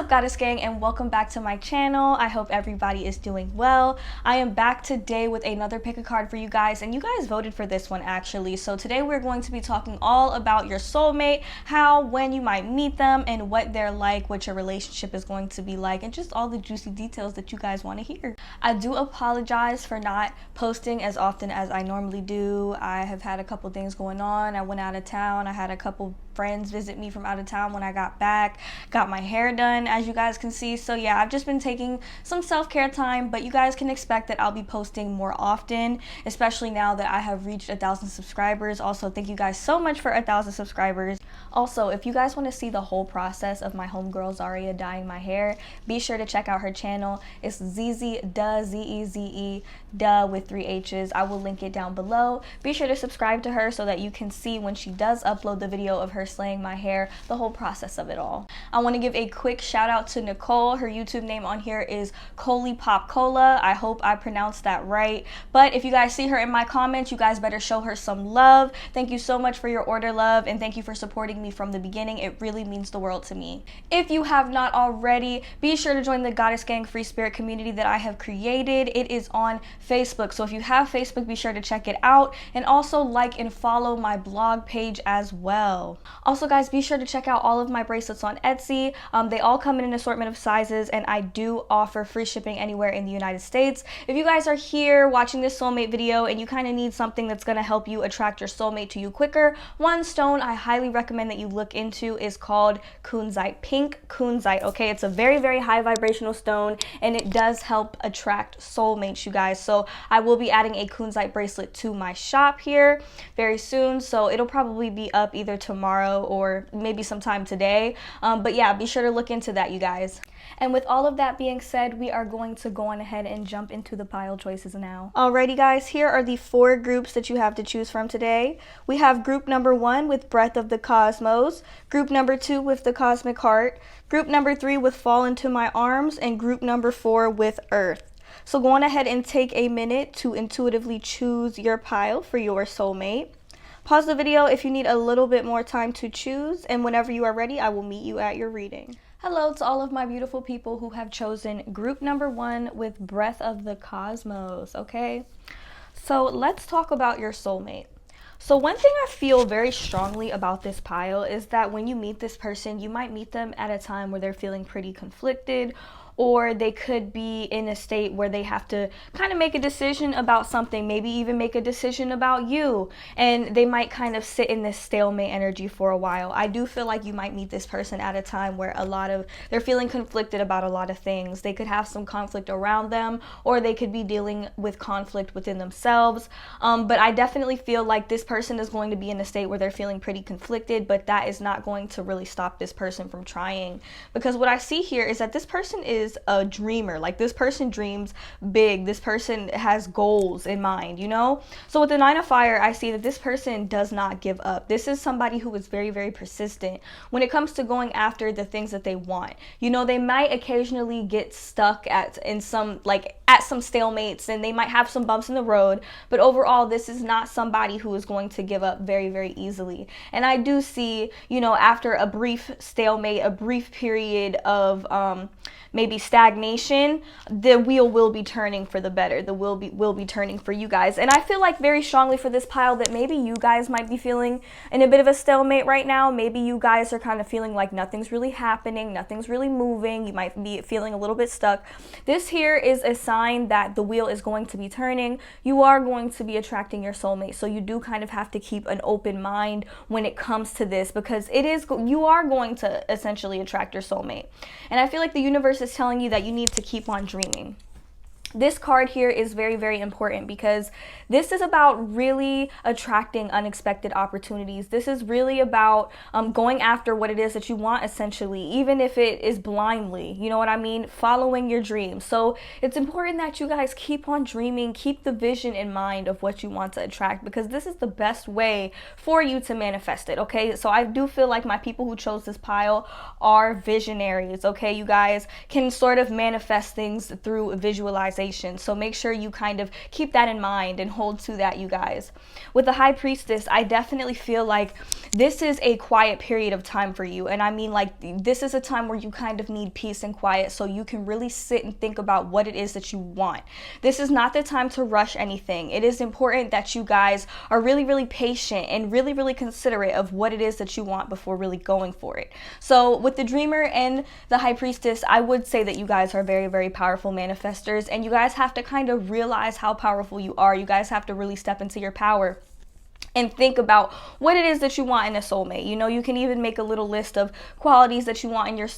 up, Goddess Gang, and welcome back to my channel. I hope everybody is doing well. I am back today with another pick a card for you guys, and you guys voted for this one actually. So today we're going to be talking all about your soulmate, how, when you might meet them, and what they're like, what your relationship is going to be like, and just all the juicy details that you guys want to hear. I do apologize for not posting as often as I normally do. I have had a couple things going on. I went out of town. I had a couple friends visit me from out of town when I got back, got my hair done, as you guys can see. So yeah, I've just been taking some self-care time, but you guys can expect that I'll be posting more often, especially now that I have reached 1,000 subscribers. Also, thank you guys so much for 1,000 subscribers. Also, if you guys want to see the whole process of my homegirl Zaria dyeing my hair, be sure to check out her channel. It's Zeze Duh, Z-E-Z-E Duh with 3 H's. I will link it down below. Be sure to subscribe to her so that you can see when she does upload the video of her slaying my hair, the whole process of it all. I want to give a quick shout out to Nicole. Her YouTube name on here is Coley Pop Cola. I hope I pronounced that right. But if you guys see her in my comments, you guys better show her some love. Thank you so much for your order, love, and thank you for supporting me from the beginning. It really means the world to me. If you have not already, be sure to join the Goddess Gang Free Spirit community that I have created. It is on Facebook. So if you have Facebook, be sure to check it out, and also like and follow my blog page as well. Also guys, be sure to check out all of my bracelets on Etsy. They all come in an assortment of sizes, and I do offer free shipping anywhere in the United States. If you guys are here watching this soulmate video and you kind of need something that's going to help you attract your soulmate to you quicker, one stone I highly recommend that you look into is called Kunzite, pink Kunzite. Okay, it's a very, very high vibrational stone, and it does help attract soulmates, you guys. So I will be adding a Kunzite bracelet to my shop here very soon, so it'll probably be up either tomorrow or maybe sometime today, but yeah, be sure to look into that, you guys. And with all of that being said, we are going to go on ahead and jump into the pile choices now. Alrighty guys, here are the 4 groups that you have to choose from today. We have group number 1 with Breath of the Cosmos, group number 2 with the Cosmic Heart, group number 3 with Fall Into My Arms, and group number 4 with Earth. So go on ahead and take a minute to intuitively choose your pile for your soulmate. Pause the video if you need a little bit more time to choose, and whenever you are ready, I will meet you at your reading. Hello to all of my beautiful people who have chosen group number 1 with Breath of the Cosmos, okay? So let's talk about your soulmate. So one thing I feel very strongly about this pile is that when you meet this person, you might meet them at a time where they're feeling pretty conflicted, or they could be in a state where they have to kind of make a decision about something, maybe even make a decision about you, and they might kind of sit in this stalemate energy for a while. I do feel like you might meet this person at a time where they're feeling conflicted about a lot of things. They could have some conflict around them, or they could be dealing with conflict within themselves, but I definitely feel like this person is going to be in a state where they're feeling pretty conflicted, but that is not going to really stop this person from trying, because what I see here is that this person is a dreamer. Like, this person dreams big. This person has goals in mind, you know? So with the 9 of Fire, I see that this person does not give up. This is somebody who is very, very persistent when it comes to going after the things that they want. You know, they might occasionally get stuck at some stalemates, and they might have some bumps in the road, but overall, this is not somebody who is going to give up very, very easily. And I do see, you know, after a brief stalemate, a brief period of maybe stagnation, the wheel will be turning for the better. The wheel will be turning for you guys. And I feel like very strongly for this pile that maybe you guys might be feeling in a bit of a stalemate right now. Maybe you guys are kind of feeling like nothing's really happening, nothing's really moving. You might be feeling a little bit stuck. This here is a sign that the wheel is going to be turning. You are going to be attracting your soulmate. So you do kind of have to keep an open mind when it comes to this, because you are going to essentially attract your soulmate. And I feel like the universe is telling you that you need to keep on dreaming. This card here is very, very important because this is about really attracting unexpected opportunities. This is really about going after what it is that you want, essentially, even if it is blindly, you know what I mean? Following your dreams. So it's important that you guys keep on dreaming, keep the vision in mind of what you want to attract, because this is the best way for you to manifest it, okay? So I do feel like my people who chose this pile are visionaries, okay? You guys can sort of manifest things through visualization. realization. So make sure you kind of keep that in mind and hold to that, you guys. With the High Priestess, I definitely feel like this is a quiet period of time for you. And I mean, like, this is a time where you kind of need peace and quiet so you can really sit and think about what it is that you want. This is not the time to rush anything. It is important that you guys are really, really patient and really, really considerate of what it is that you want before really going for it. So with the Dreamer and the High Priestess, I would say that you guys are very, very powerful manifestors, and you guys have to kind of realize how powerful you are. You guys have to really step into your power and think about what it is that you want in a soulmate. You know, you can even make a little list of qualities that you want in your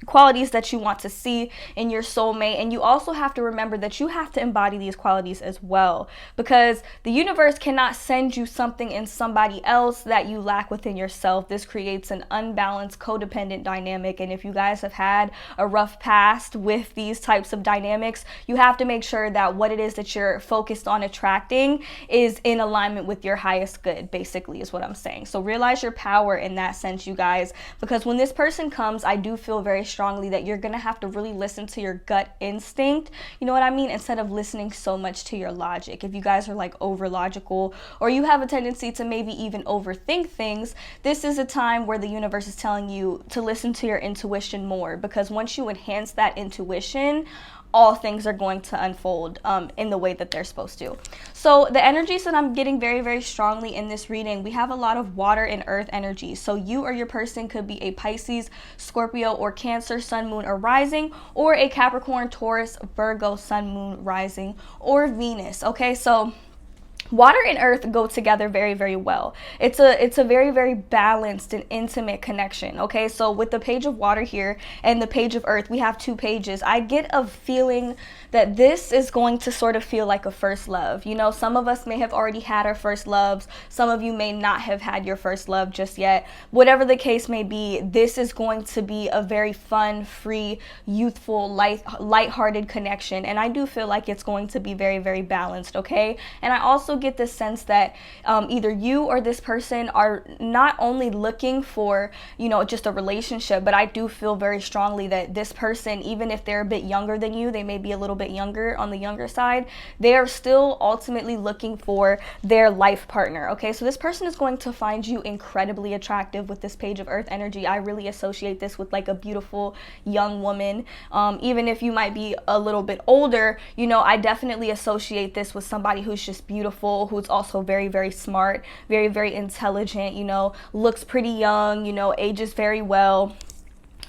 qualities that you want to see in your soulmate. And you also have to remember that you have to embody these qualities as well, because the universe cannot send you something in somebody else that you lack within yourself. This creates an unbalanced codependent dynamic, and if you guys have had a rough past with these types of dynamics, you have to make sure that what it is that you're focused on attracting is in alignment with your highest good, basically, is what I'm saying. So realize your power in that sense, you guys, because when this person comes, I do feel very strongly that you're gonna have to really listen to your gut instinct, you know what I mean, instead of listening so much to your logic. If you guys are like over logical, or you have a tendency to maybe even overthink things, this is a time where the universe is telling you to listen to your intuition more, because once you enhance that intuition, all things are going to unfold in the way that they're supposed to. So the energies that I'm getting very, very strongly in this reading, we have a lot of water and earth energy. So you or your person could be a Pisces, Scorpio, or Cancer, sun, moon, or rising, or a Capricorn, Taurus, Virgo, sun, moon, rising, or Venus. Okay, so water and earth go together very, very well. It's a very, very balanced and intimate connection. Okay, so with the page of water here and the page of earth, we have two pages. I get a feeling that this is going to sort of feel like a first love. You know, some of us may have already had our first loves. Some of you may not have had your first love just yet. Whatever the case may be, this is going to be a very fun, free, youthful, light-hearted connection. And I do feel like it's going to be very, very balanced, okay? And I also get the sense that either you or this person are not only looking for, you know, just a relationship, but I do feel very strongly that this person, even if they're a bit younger than you, they may be a little bit younger, on the younger side, they are still ultimately looking for their life partner. Okay, so this person is going to find you incredibly attractive with this page of earth energy. I really associate this with like a beautiful young woman. Even if you might be a little bit older, you know, I definitely associate this with somebody who's just beautiful, who's also very, very smart, very, very intelligent, you know, looks pretty young, you know, ages very well.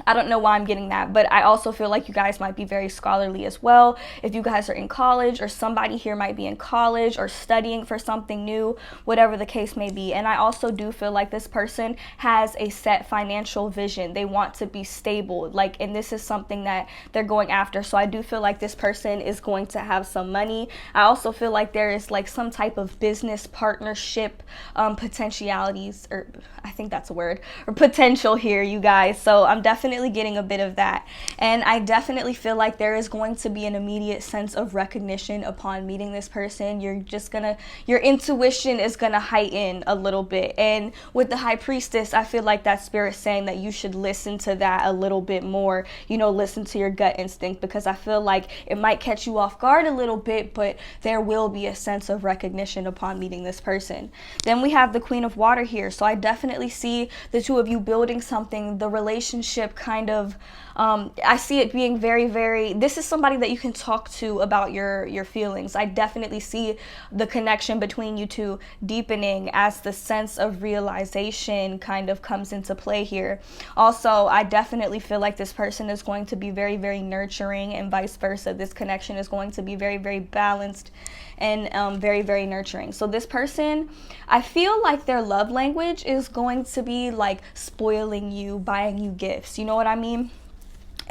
I don't know why I'm getting that, but I also feel like you guys might be very scholarly as well. If you guys are in college, or somebody here might be in college or studying for something new, whatever the case may be. And I also do feel like this person has a set financial vision. They want to be stable, like, and this is something that they're going after. So I do feel like this person is going to have some money. I also feel like there is like some type of business partnership potentialities, or I think that's a word, or potential here, you guys. So I'm definitely getting a bit of that, and I definitely feel like there is going to be an immediate sense of recognition upon meeting this person. Your intuition is gonna heighten a little bit, and with the High Priestess, I feel like that spirit saying that you should listen to that a little bit more, you know, listen to your gut instinct, because I feel like it might catch you off guard a little bit, but there will be a sense of recognition upon meeting this person. Then we have the Queen of Water here, so I definitely see the two of you building something, the relationship kind of, I see it being very, very, this is somebody that you can talk to about your feelings. I definitely see the connection between you two deepening as the sense of realization kind of comes into play here. Also, I definitely feel like this person is going to be very, very nurturing, and vice versa. This connection is going to be very, very balanced and very, very nurturing. So this person, I feel like their love language is going to be like spoiling you, buying you gifts. You know what I mean?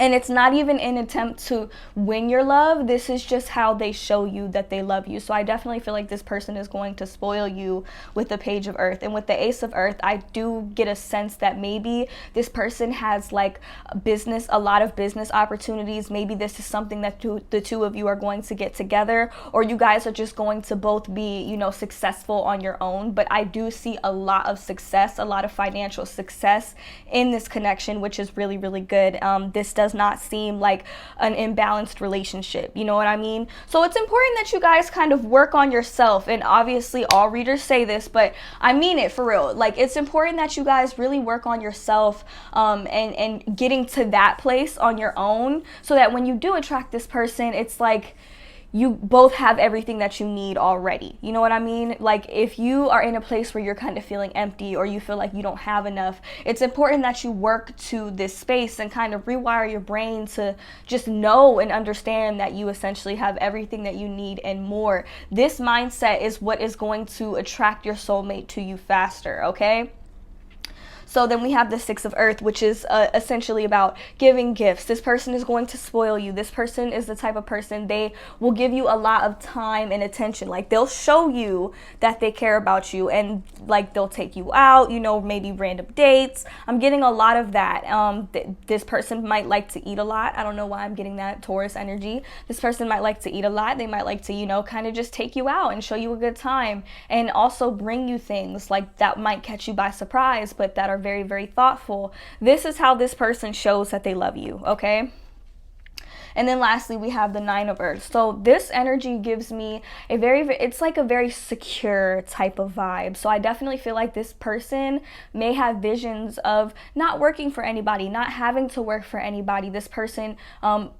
And it's not even an attempt to win your love. This is just how they show you that they love you. So I definitely feel like this person is going to spoil you with the Page of Earth. And with the Ace of Earth, I do get a sense that maybe this person has like a lot of business opportunities. Maybe this is something that the two of you are going to get together, or you guys are just going to both be, you know, successful on your own. But I do see a lot of success, a lot of financial success in this connection, which is really, really good. This does does not seem like an imbalanced relationship. You know what I mean? So it's important that you guys kind of work on yourself. And obviously all readers say this, but I mean it for real. Like, it's important that you guys really work on yourself, and getting to that place on your own, so that when you do attract this person, it's like you both have everything that you need already. You know what I mean? Like, if you are in a place where you're kind of feeling empty, or you feel like you don't have enough, it's important that you work to this space and kind of rewire your brain to just know and understand that you essentially have everything that you need and more. This mindset is what is going to attract your soulmate to you faster, okay? So then we have the Six of Earth, which is essentially about giving gifts. This person is going to spoil you. This person is the type of person, they will give you a lot of time and attention. Like, they'll show you that they care about you, and like, they'll take you out, you know, maybe random dates. I'm getting a lot of that. This person might like to eat a lot. I don't know why I'm getting that Taurus energy. This person might like to eat a lot. They might like to, you know, kind of just take you out and show you a good time, and also bring you things like that might catch you by surprise, but that are very, very thoughtful. This is how this person shows that they love you, okay? And then lastly, we have the Nine of Earth. So this energy gives me it's like a very secure type of vibe. So I definitely feel like this person may have visions of not working for anybody, not having to work for anybody. This person,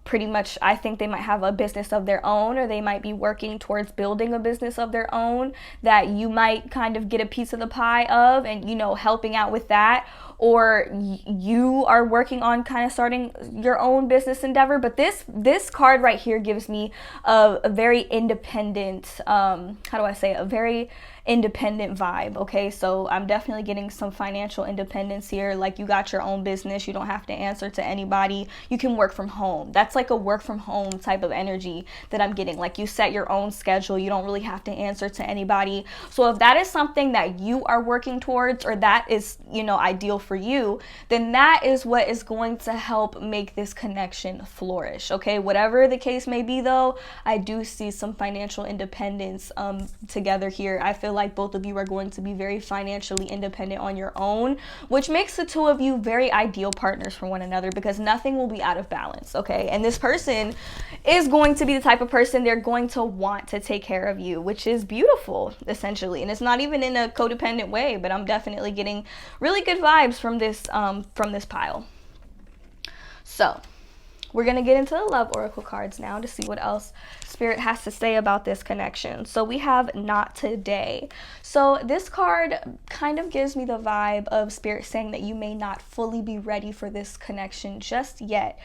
pretty much, I think they might have a business of their own, or they might be working towards building a business of their own that you might kind of get a piece of the pie of, and, you know, helping out with that. Or you are working on kind of starting your own business endeavor. But this card right here gives me a very independent, how do I say it? A very independent vibe, okay? So I'm definitely getting some financial independence here. Like, you got your own business, you don't have to answer to anybody, you can work from home. That's like a work from home type of energy that I'm getting. Like, you set your own schedule, you don't really have to answer to anybody. So if that is something that you are working towards, or that is, you know, ideal for you, then that is what is going to help make this connection flourish, okay? Whatever the case may be, though, I do see some financial independence together here. I feel like both of you are going to be very financially independent on your own, which makes the two of you very ideal partners for one another, because nothing will be out of balance, okay? And this person is going to be the type of person, they're going to want to take care of you, which is beautiful, essentially. And it's not even in a codependent way, but I'm definitely getting really good vibes from this pile. So we're going to get into the love oracle cards now to see what else Spirit has to say about this connection. So we have Not Today. So this card kind of gives me the vibe of Spirit saying that you may not fully be ready for this connection just yet,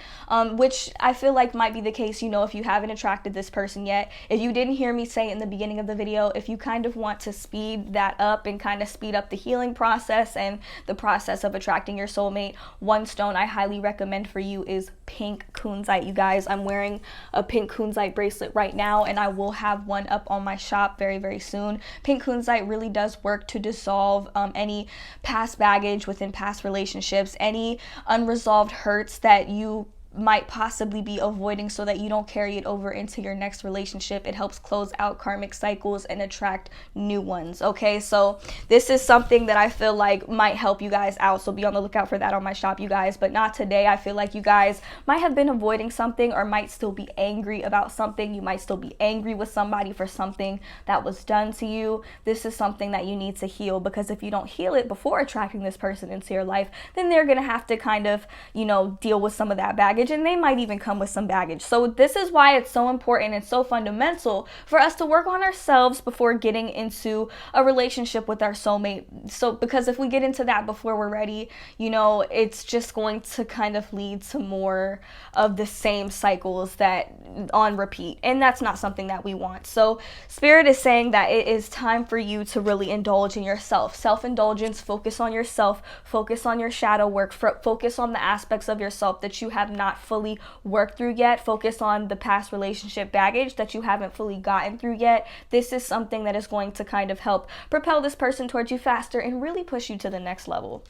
which I feel like might be the case, you know, if you haven't attracted this person yet. If you didn't hear me say in the beginning of the video, if you kind of want to speed that up and kind of speed up the healing process and the process of attracting your soulmate, one stone I highly recommend for you is pink kunzite. You guys, I'm wearing a pink kunzite bracelet right now, and I will have one up on my shop very, very soon. Pink kunzite really does work to dissolve any past baggage within past relationships, any unresolved hurts that you might possibly be avoiding, so that you don't carry it over into your next relationship. It helps close out karmic cycles and attract new ones, okay? So this is something that I feel like might help you guys out, so be on the lookout for that on my shop, you guys. But Not Today, I feel like you guys might have been avoiding something, or might still be angry about something. You might still be angry with somebody for something that was done to you. This is something that you need to heal, because if you don't heal it before attracting this person into your life, then they're gonna have to kind of, you know, deal with some of that baggage, and they might even come with some baggage. So this is why it's so important and so fundamental for us to work on ourselves before getting into a relationship with our soulmate. So because if we get into that before we're ready, you know, it's just going to kind of lead to more of the same cycles that on repeat, and that's not something that we want. So Spirit is saying that it is time for you to really indulge in yourself. Self-indulgence, focus on yourself, focus on your shadow work, focus on the aspects of yourself that you have not fully worked through yet, focus on the past relationship baggage that you haven't fully gotten through yet. This is something that is going to kind of help propel this person towards you faster and really push you to the next level.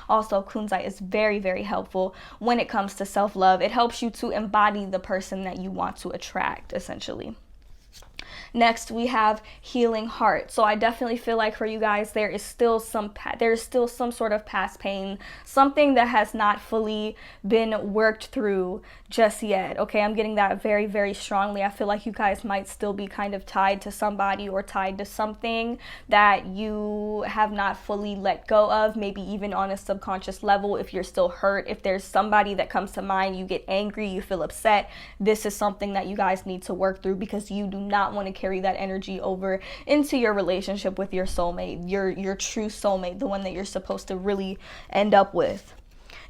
Also, kunzite is very, very helpful when it comes to self-love. It helps you to embody the person that you want to attract, essentially. Next, we have healing heart. So I definitely feel like for you guys, there is still some sort of past pain, something that has not fully been worked through just yet. Okay, I'm getting that very, very strongly. I feel like you guys might still be kind of tied to somebody or tied to something that you have not fully let go of, maybe even on a subconscious level. If you're still hurt, if there's somebody that comes to mind, you get angry, you feel upset, this is something that you guys need to work through, because you do not want to carry that energy over into your relationship with your soulmate, your true soulmate, the one that you're supposed to really end up with.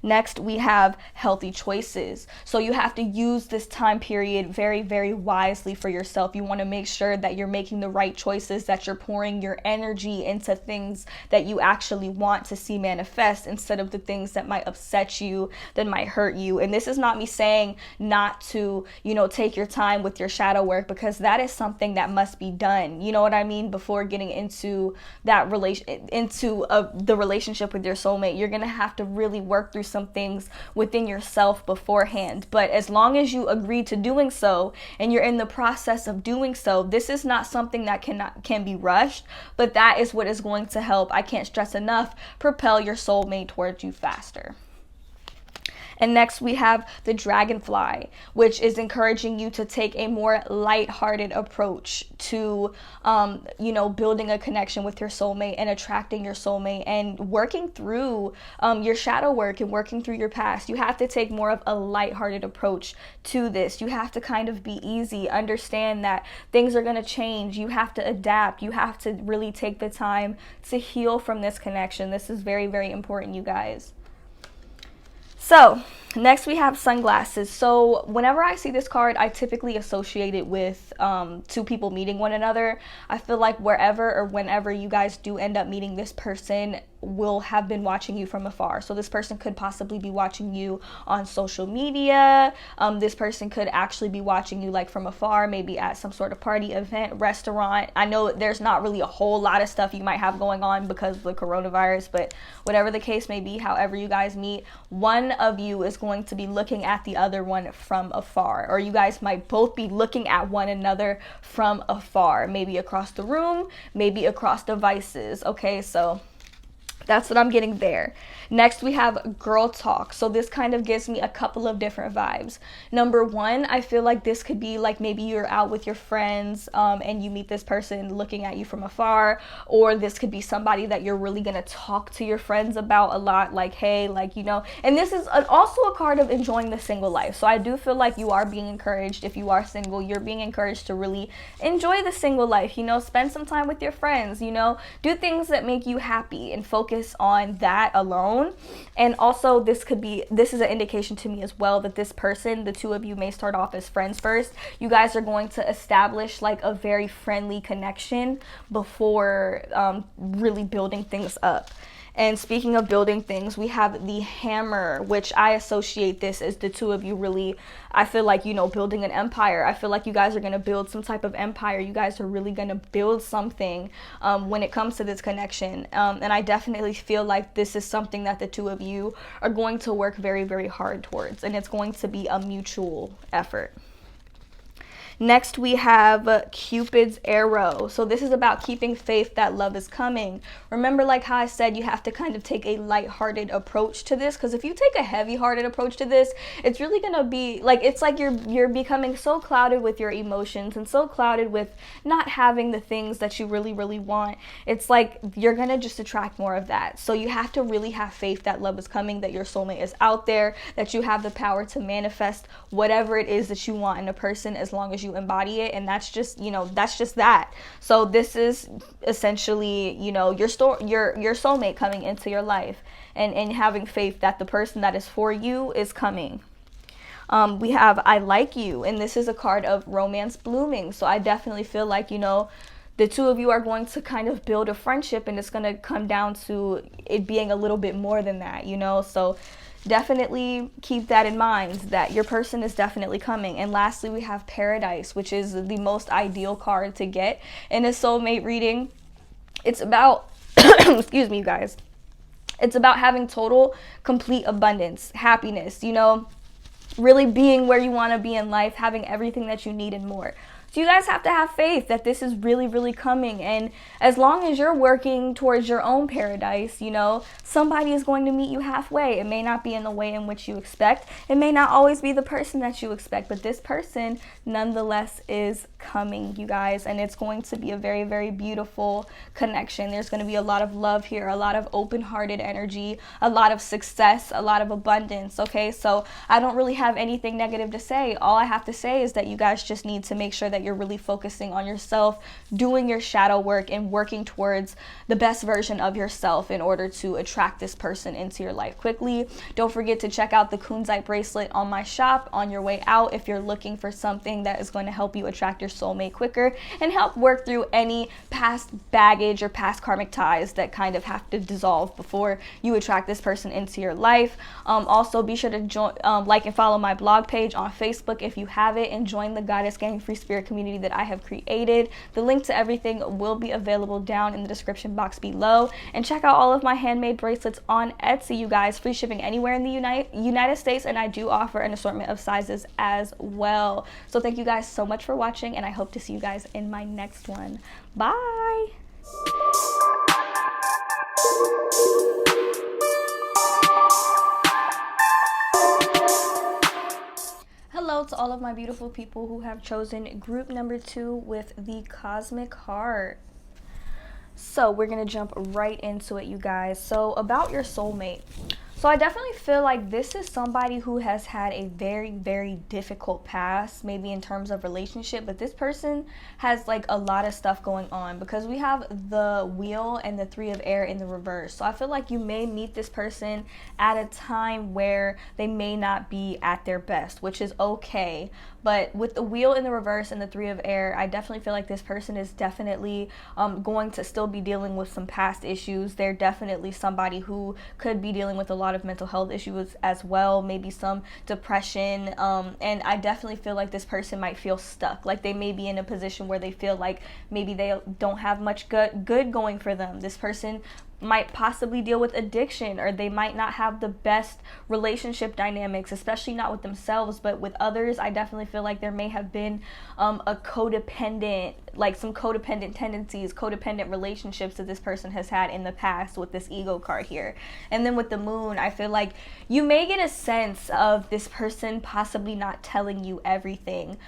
Next, we have healthy choices. So you have to use this time period very, very wisely for yourself. You want to make sure that you're making the right choices, that you're pouring your energy into things that you actually want to see manifest, instead of the things that might upset you, that might hurt you. And this is not me saying not to, take your time with your shadow work, because that is something that must be done. You know what I mean? Before getting into that the relationship with your soulmate, you're going to have to really work through some things within yourself beforehand. But as long as you agree to doing so and you're in the process of doing so, this is not something that can be rushed, but that is what is going to help, I can't stress enough, propel your soulmate towards you faster. And next, we have the dragonfly, which is encouraging you to take a more lighthearted approach to, building a connection with your soulmate and attracting your soulmate and working through your shadow work and working through your past. You have to take more of a lighthearted approach to this. You have to kind of be easy, understand that things are going to change. You have to adapt. You have to really take the time to heal from this connection. This is very, very important, you guys. So next, we have sunglasses. So whenever I see this card, I typically associate it with two people meeting one another. I feel like wherever or whenever you guys do end up meeting, this person will have been watching you from afar. So this person could possibly be watching you on social media. This person could actually be watching you like from afar, maybe at some sort of party, event, restaurant. I know there's not really a whole lot of stuff you might have going on because of the coronavirus, but whatever the case may be, however you guys meet, one of you is going to be looking at the other one from afar, or you guys might both be looking at one another from afar, maybe across the room, maybe across devices. Okay, so that's what I'm getting there. Next, we have girl talk. So this kind of gives me a couple of different vibes. Number one, I feel like this could be like maybe you're out with your friends and you meet this person looking at you from afar, or this could be somebody that you're really going to talk to your friends about a lot, like, hey, like, and this is also a card of enjoying the single life. So I do feel like you are being encouraged. If you are single, you're being encouraged to really enjoy the single life, spend some time with your friends, do things that make you happy and focus on that alone. And also this is an indication to me as well that this person, the two of you, may start off as friends first. You guys are going to establish like a very friendly connection before really building things up. And speaking of building things, we have the hammer, which I associate this as the two of you really, I feel like, building an empire. I feel like you guys are going to build some type of empire. You guys are really going to build something when it comes to this connection. And I definitely feel like this is something that the two of you are going to work very, very hard towards. And it's going to be a mutual effort. Next, we have Cupid's arrow. So this is about keeping faith that love is coming. Remember, like how I said, you have to kind of take a lighthearted approach to this, because if you take a heavy-hearted approach to this, it's really gonna be like, it's like you're becoming so clouded with your emotions and so clouded with not having the things that you really, really want. It's like you're gonna just attract more of that. So you have to really have faith that love is coming, that your soulmate is out there, that you have the power to manifest whatever it is that you want in a person, as long as you embody it. And that's just that. So this is essentially, your soulmate coming into your life and having faith that the person that is for you is coming. We have I like you, and this is a card of romance blooming. So I definitely feel like, the two of you are going to kind of build a friendship, and it's going to come down to it being a little bit more than that, so definitely keep that in mind, that your person is definitely coming. And lastly, we have Paradise, which is the most ideal card to get in a soulmate reading. It's about, excuse me, you guys. It's about having total, complete abundance, happiness, really being where you want to be in life, having everything that you need and more. So you guys have to have faith that this is really, really coming. And as long as you're working towards your own paradise, you know, somebody is going to meet you halfway. It may not be in the way in which you expect. It may not always be the person that you expect, but this person nonetheless is coming, you guys. And it's going to be a very, very beautiful connection. There's going to be a lot of love here, a lot of open-hearted energy, a lot of success, a lot of abundance. Okay, so I don't really have anything negative to say. All I have to say is that you guys just need to make sure that you're really focusing on yourself, doing your shadow work, and working towards the best version of yourself in order to attract this person into your life quickly. Don't forget to check out the Kunzite bracelet on my shop on your way out if you're looking for something that is going to help you attract your soulmate quicker and help work through any past baggage or past karmic ties that kind of have to dissolve before you attract this person into your life. Also, be sure to join, like and follow my blog page on Facebook if you have it, and join the Goddess Gang Free Spirit community that I have created. The link to everything will be available down in the description box below. And check out all of my handmade bracelets on Etsy, you guys. Free shipping anywhere in the United States, and I do offer an assortment of sizes as well. So thank you guys so much for watching, and I hope to see you guys in my next one. Bye. Hello to all of my beautiful people who have chosen group number 2 with the Cosmic Heart. So we're gonna jump right into it, you guys. So about your soulmate. So I definitely feel like this is somebody who has had a very, very difficult past, maybe in terms of relationship, but this person has like a lot of stuff going on because we have the Wheel and the Three of Air in the reverse. So I feel like you may meet this person at a time where they may not be at their best, which is okay. But with the Wheel in the reverse and the Three of Air, I definitely feel like this person is definitely going to still be dealing with some past issues. They're definitely somebody who could be dealing with a lot of mental health issues as well, maybe some depression. And I definitely feel like this person might feel stuck. Like they may be in a position where they feel like maybe they don't have much good going for them. This person might possibly deal with addiction, or they might not have the best relationship dynamics, especially not with themselves, but with others. I definitely feel like there may have been a codependent, like some codependent tendencies, codependent relationships that this person has had in the past with this ego card here. And then with the Moon, I feel like you may get a sense of this person possibly not telling you everything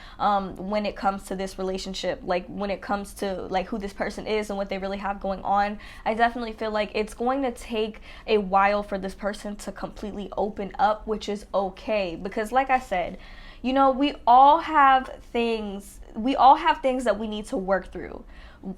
when it comes to this relationship, like when it comes to like who this person is and what they really have going on. I definitely feel like it's going to take a while for this person to completely open up, which is okay, because like I said, you know, we all have things that we need to work through,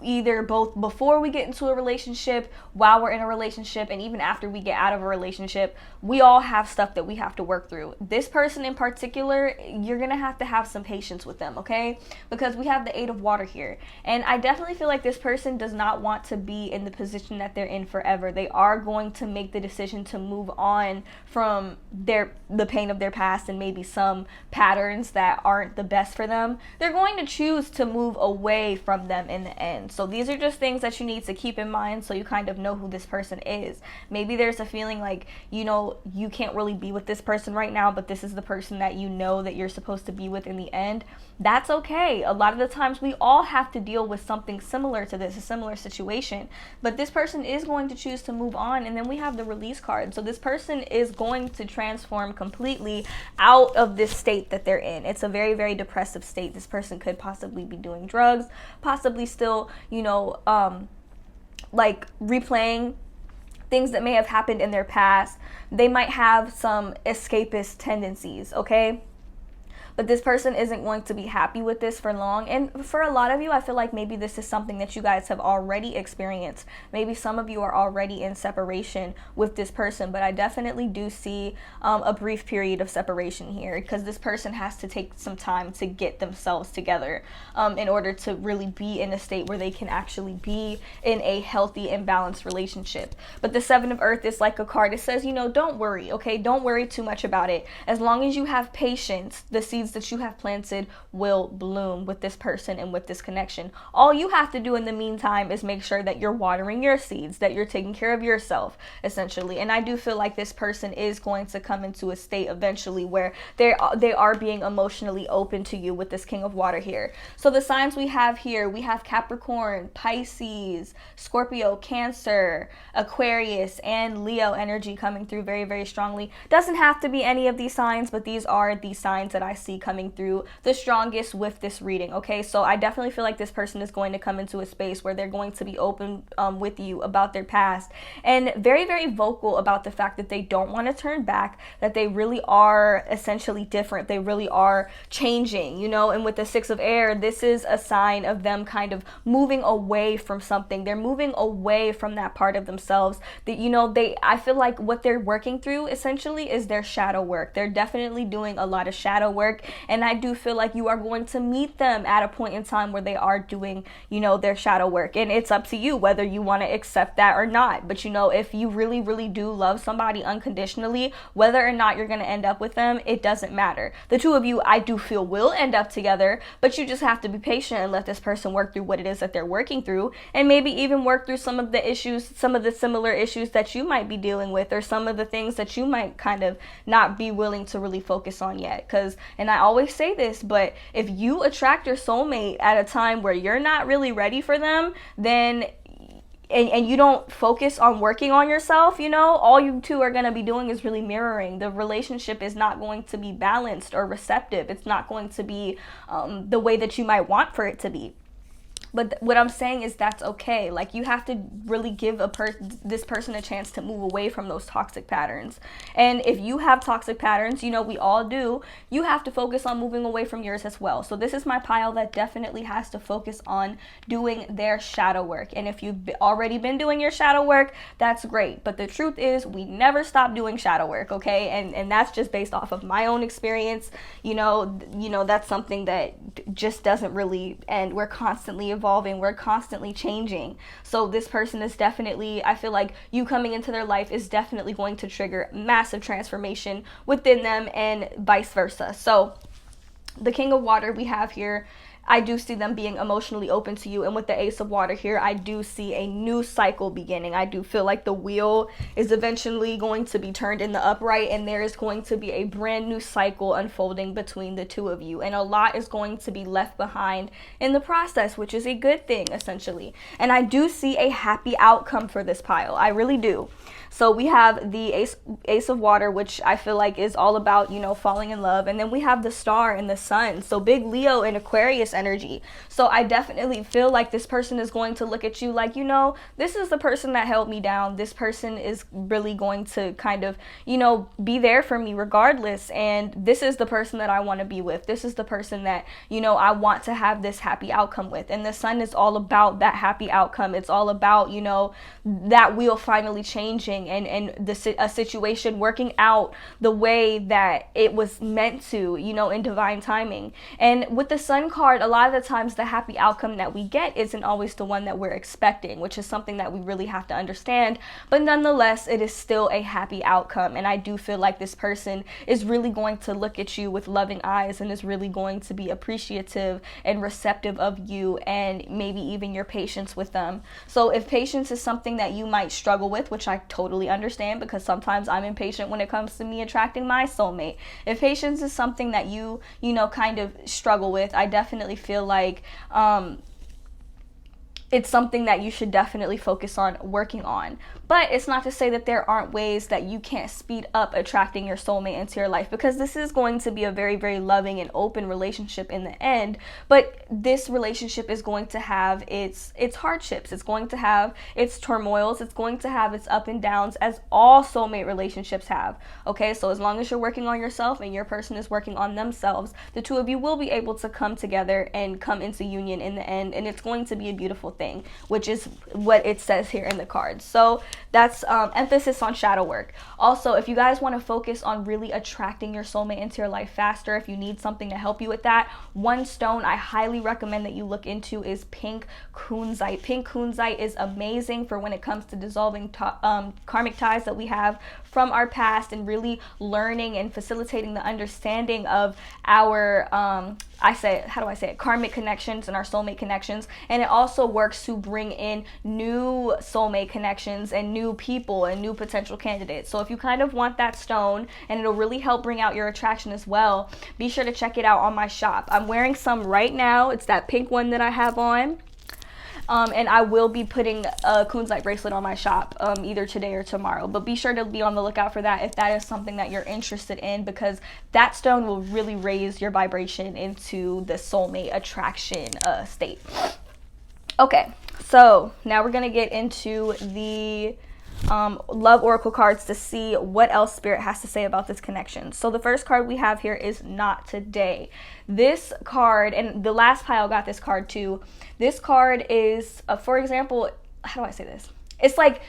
either both before we get into a relationship, while we're in a relationship, and even after we get out of a relationship. We all have stuff that we have to work through. This person in particular, you're gonna have to have some patience with them, okay? Because we have the Eight of Water here, and I definitely feel like this person does not want to be in the position that they're in forever. They are going to make the decision to move on from the pain of their past and maybe some patterns that aren't the best for them. They're going to choose to move away from them in the end. So these are just things that you need to keep in mind so you kind of know who this person is. Maybe there's a feeling like, you know, you can't really be with this person right now, but this is the person that you know that you're supposed to be with in the end. That's okay. A lot of the times we all have to deal with something similar to this, a similar situation, but this person is going to choose to move on. And then we have the Release card. So this person is going to transform completely out of this state that they're in. It's a very, very depressive state. This person could possibly be doing drugs, possibly still, you know, like replaying things that may have happened in their past. They might have some escapist tendencies, okay? But this person isn't going to be happy with this for long. And for a lot of you, I feel like maybe this is something that you guys have already experienced. Maybe some of you are already in separation with this person, but I definitely do see a brief period of separation here, because this person has to take some time to get themselves together in order to really be in a state where they can actually be in a healthy and balanced relationship. But the Seven of Earth is like a card. It says, you know, don't worry, okay? Don't worry too much about it. As long as you have patience, the season seeds that you have planted will bloom with this person and with this connection. All you have to do in the meantime is make sure that you're watering your seeds, that you're taking care of yourself, essentially. And I do feel like this person is going to come into a state eventually where they are being emotionally open to you with this King of Water here. So the signs we have here, we have Capricorn, Pisces, Scorpio, Cancer, Aquarius, and Leo energy coming through very, very strongly. Doesn't have to be any of these signs, but these are the signs that I see coming through the strongest with this reading, okay? So I definitely feel like this person is going to come into a space where they're going to be open with you about their past, and very, very vocal about the fact that they don't want to turn back, that they really are essentially different. They really are changing, you know. And with the Six of Air, this is a sign of them kind of moving away from something. They're moving away from that part of themselves that, you know, I feel like what they're working through essentially is their shadow work. They're definitely doing a lot of shadow work, and I do feel like you are going to meet them at a point in time where they are doing, you know, their shadow work, and it's up to you whether you want to accept that or not. But, you know, if you really, really do love somebody unconditionally, whether or not you're going to end up with them, it doesn't matter. The two of you, I do feel, will end up together, but you just have to be patient and let this person work through what it is that they're working through, and maybe even work through some of the issues, some of the similar issues that you might be dealing with, or some of the things that you might kind of not be willing to really focus on yet. Because, and I always say this, but if you attract your soulmate at a time where you're not really ready for them, then and you don't focus on working on yourself, you know, all you two are going to be doing is really mirroring. The relationship is not going to be balanced or receptive. It's not going to be the way that you might want for it to be. But what I'm saying is that's okay. Like, you have to really give this person a chance to move away from those toxic patterns. And if you have toxic patterns, you know, we all do, you have to focus on moving away from yours as well. So this is my pile that definitely has to focus on doing their shadow work. And if you've already been doing your shadow work, that's great. But the truth is, we never stop doing shadow work, okay? And that's just based off of my own experience. You know, that's something that just doesn't really end. We're constantly evolving, we're constantly changing. So this person is definitely, I feel like you coming into their life is definitely going to trigger massive transformation within them, and vice versa. So the King of Water we have here, I do see them being emotionally open to you. And with the Ace of Water here, I do see a new cycle beginning. I do feel like the wheel is eventually going to be turned in the upright, and there is going to be a brand new cycle unfolding between the two of you. And a lot is going to be left behind in the process, which is a good thing, essentially. And I do see a happy outcome for this pile. I really do. So we have the Ace of Water, which I feel like is all about, you know, falling in love. And then we have the Star and the Sun. So big Leo and Aquarius energy. So I definitely feel like this person is going to look at you like, you know, this is the person that held me down. This person is really going to kind of, you know, be there for me regardless. And this is the person that I want to be with. This is the person that, you know, I want to have this happy outcome with. And the Sun is all about that happy outcome. It's all about, you know, that wheel finally changing, and a situation working out the way that it was meant to, you know, in divine timing. And with the Sun card, a lot of the times the happy outcome that we get isn't always the one that we're expecting, which is something that we really have to understand. But nonetheless, it is still a happy outcome. And I do feel like this person is really going to look at you with loving eyes, and is really going to be appreciative and receptive of you, and maybe even your patience with them. So if patience is something that you might struggle with, which I totally understand, because sometimes I'm impatient when it comes to me attracting my soulmate. If patience is something that you know, kind of struggle with, I definitely feel like it's something that you should definitely focus on working on. But it's not to say that there aren't ways that you can't speed up attracting your soulmate into your life, because this is going to be a very, very loving and open relationship in the end. But this relationship is going to have its hardships. It's going to have its turmoils. It's going to have its up and downs, as all soulmate relationships have. Okay, so as long as you're working on yourself and your person is working on themselves, the two of you will be able to come together and come into union in the end, and it's going to be a beautiful thing, which is what it says here in the cards. So That's emphasis on shadow work. Also, if you guys want to focus on really attracting your soulmate into your life faster, if you need something to help you with that, one stone I highly recommend that you look into is pink kunzite. Pink kunzite is amazing for when it comes to dissolving karmic ties that we have from our past, and really learning and facilitating the understanding of our karmic connections and our soulmate connections. And it also works to bring in new soulmate connections and new people and new potential candidates. So if you kind of want that stone, and it'll really help bring out your attraction as well, be sure to check it out on my shop. I'm wearing some right now. It's that pink one that I have on. And I will be putting a kunzite bracelet on my shop either today or tomorrow. But be sure to be on the lookout for that if that is something that you're interested in, because that stone will really raise your vibration into the soulmate attraction state. Okay, so now we're going to get into the love oracle cards to see what else spirit has to say about this connection. So the first card we have here is Not Today. This card, and the last pile got this card too. This card is, for example, how do I say this? It's like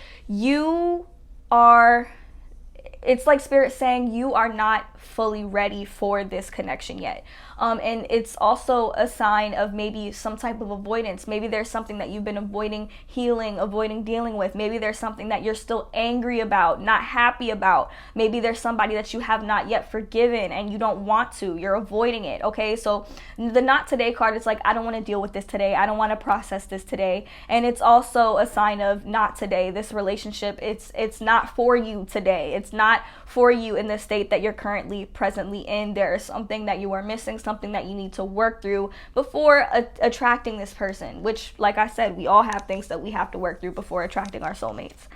it's like spirit saying you are not fully ready for this connection yet. And it's also a sign of maybe some type of avoidance. Maybe there's something that you've been avoiding healing, avoiding dealing with. Maybe there's something that you're still angry about, not happy about. Maybe there's somebody that you have not yet forgiven and you don't want to. You're avoiding it, okay? So the Not Today card is like, I don't want to deal with this today. I don't want to process this today. And it's also a sign of not today. This relationship, it's not for you today. It's not for you in the state that you're currently presently in. There is something that you are missing, something that you need to work through before attracting this person, which, like I said, we all have things that we have to work through before attracting our soulmates.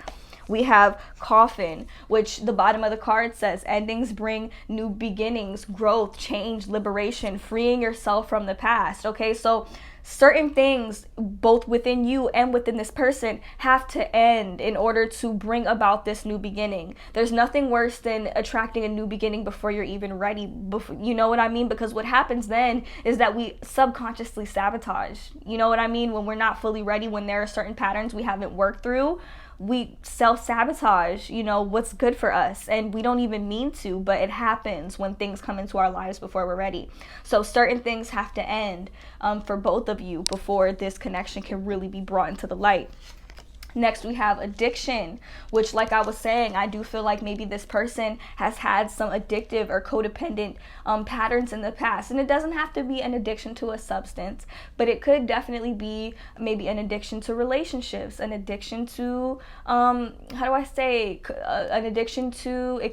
We have Coffin, which the bottom of the card says endings bring new beginnings, growth, change, liberation, freeing yourself from the past. Okay, so certain things both within you and within this person have to end in order to bring about this new beginning. There's nothing worse than attracting a new beginning before you're even ready. You know what I mean? Because what happens then is that we subconsciously sabotage. You know what I mean? When we're not fully ready, when there are certain patterns we haven't worked through, we self-sabotage, what's good for us, and we don't even mean to, but it happens when things come into our lives before we're ready. So certain things have to end for both of you before this connection can really be brought into the light. Next, we have addiction, which, like I was saying, I do feel like maybe this person has had some addictive or codependent patterns in the past. And it doesn't have to be an addiction to a substance, but it could definitely be maybe an addiction to relationships, an addiction to, it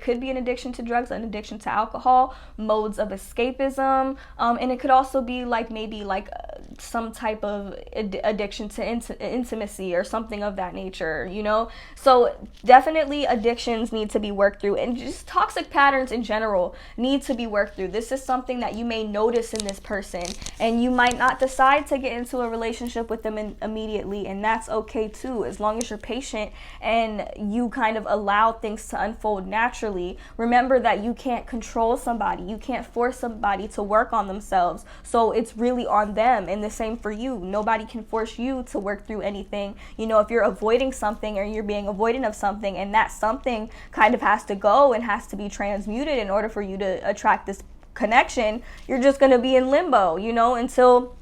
could be an addiction to drugs, an addiction to alcohol, modes of escapism. And it could also be like maybe like some type of addiction to intimacy or something of that nature, So definitely addictions need to be worked through, and just toxic patterns in general need to be worked through. This is something that you may notice in this person, and you might not decide to get into a relationship with them immediately, and that's okay too, as long as you're patient and you kind of allow things to unfold naturally. Remember that you can't control somebody, you can't force somebody to work on themselves, so it's really on them, and the same for you. Nobody can force you to work through anything. If you're avoiding something or you're being avoidant of something, and that something kind of has to go and has to be transmuted in order for you to attract this connection, you're just going to be in limbo, until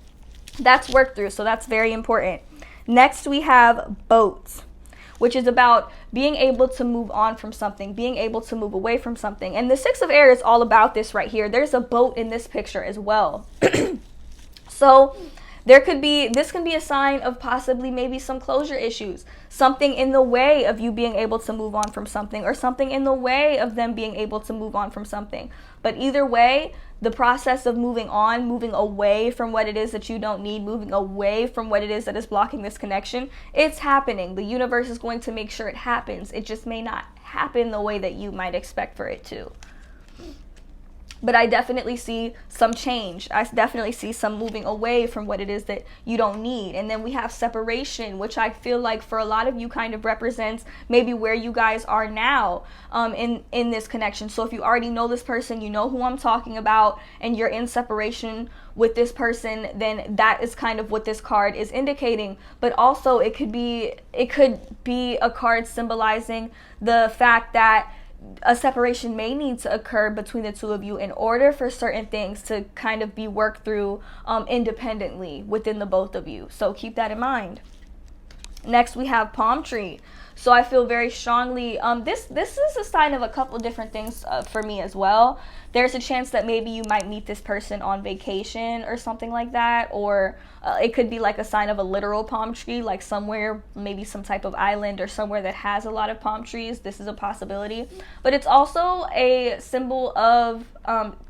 that's worked through. So that's very important. Next, we have boats, which is about being able to move on from something, being able to move away from something. And the Six of Air is all about this right here. There's a boat in this picture as well. So this can be a sign of possibly maybe some closure issues, something in the way of you being able to move on from something, or something in the way of them being able to move on from something. But either way, the process of moving on, moving away from what it is that you don't need, moving away from what it is that is blocking this connection, it's happening. The universe is going to make sure it happens. It just may not happen the way that you might expect for it to. But I definitely see some change. I definitely see some moving away from what it is that you don't need. And then we have separation, which I feel like for a lot of you kind of represents maybe where you guys are now in this connection. So if you already know this person, you know who I'm talking about, and you're in separation with this person, then that is kind of what this card is indicating. But also it could be a card symbolizing the fact that a separation may need to occur between the two of you in order for certain things to kind of be worked through independently within the both of you. So keep that in mind. Next, we have palm tree. So I feel very strongly, this is a sign of a couple different things for me as well. There's a chance that maybe you might meet this person on vacation or something like that, or it could be like a sign of a literal palm tree, like somewhere, maybe some type of island or somewhere that has a lot of palm trees. This is a possibility. But it's also a symbol of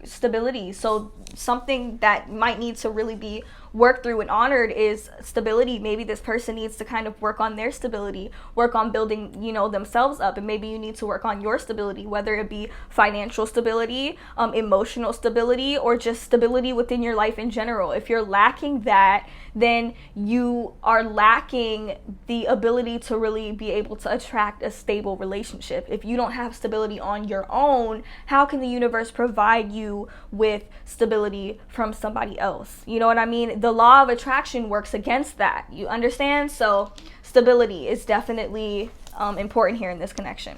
stability. So something that might need to really be worked through and honored is stability. Maybe this person needs to kind of work on their stability, work on building, you know, themselves up, and maybe you need to work on your stability, whether it be financial stability, emotional stability, or just stability within your life in general. If you're lacking that, then you are lacking the ability to really be able to attract a stable relationship. If you don't have stability on your own, how can the universe provide you with stability from somebody else? You know what I mean? The law of attraction works against that. You understand? So stability is definitely important here in this connection.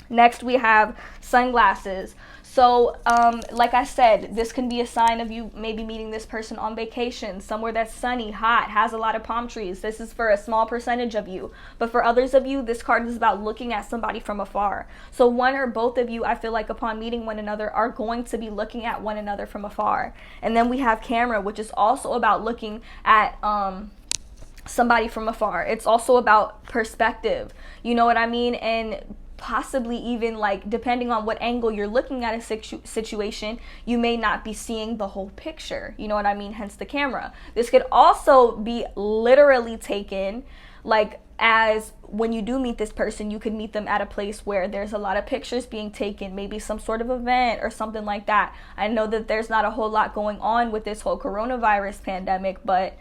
Next, we have sunglasses. So like I said, this can be a sign of you maybe meeting this person on vacation, somewhere that's sunny, hot, has a lot of palm trees. This is for a small percentage of you. But for others of you, this card is about looking at somebody from afar. So one or both of you, I feel like upon meeting one another, are going to be looking at one another from afar. And then we have camera, which is also about looking at somebody from afar. It's also about perspective. You know what I mean? And possibly even, like, depending on what angle you're looking at a situation, you may not be seeing the whole picture. You know what I mean? Hence the camera. This could also be literally taken like as when you do meet this person, you could meet them at a place where there's a lot of pictures being taken, maybe some sort of event or something like that. I know that there's not a whole lot going on with this whole coronavirus pandemic, but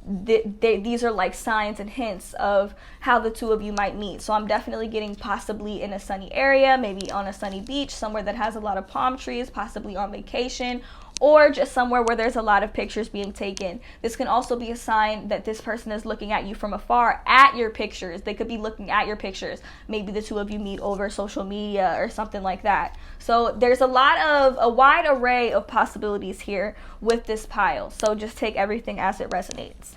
these are like signs and hints of how the two of you might meet. So I'm definitely getting possibly in a sunny area, maybe on a sunny beach, somewhere that has a lot of palm trees, possibly on vacation, or just somewhere where there's a lot of pictures being taken. This can also be a sign that this person is looking at you from afar at your pictures. They could be looking at your pictures. Maybe the two of you meet over social media or something like that. So there's a wide array of possibilities here with this pile. So just take everything as it resonates.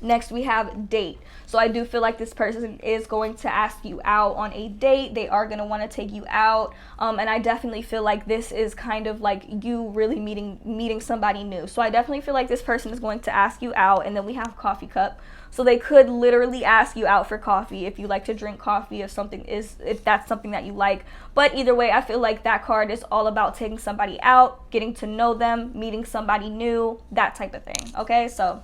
Next, we have date. So I do feel like this person is going to ask you out on a date. They are going to want to take you out. And I definitely feel like this is kind of like you really meeting somebody new. So I definitely feel like this person is going to ask you out. And then we have coffee cup. So they could literally ask you out for coffee if you like to drink coffee, if that's something that you like. But either way, I feel like that card is all about taking somebody out, getting to know them, meeting somebody new, that type of thing. Okay, so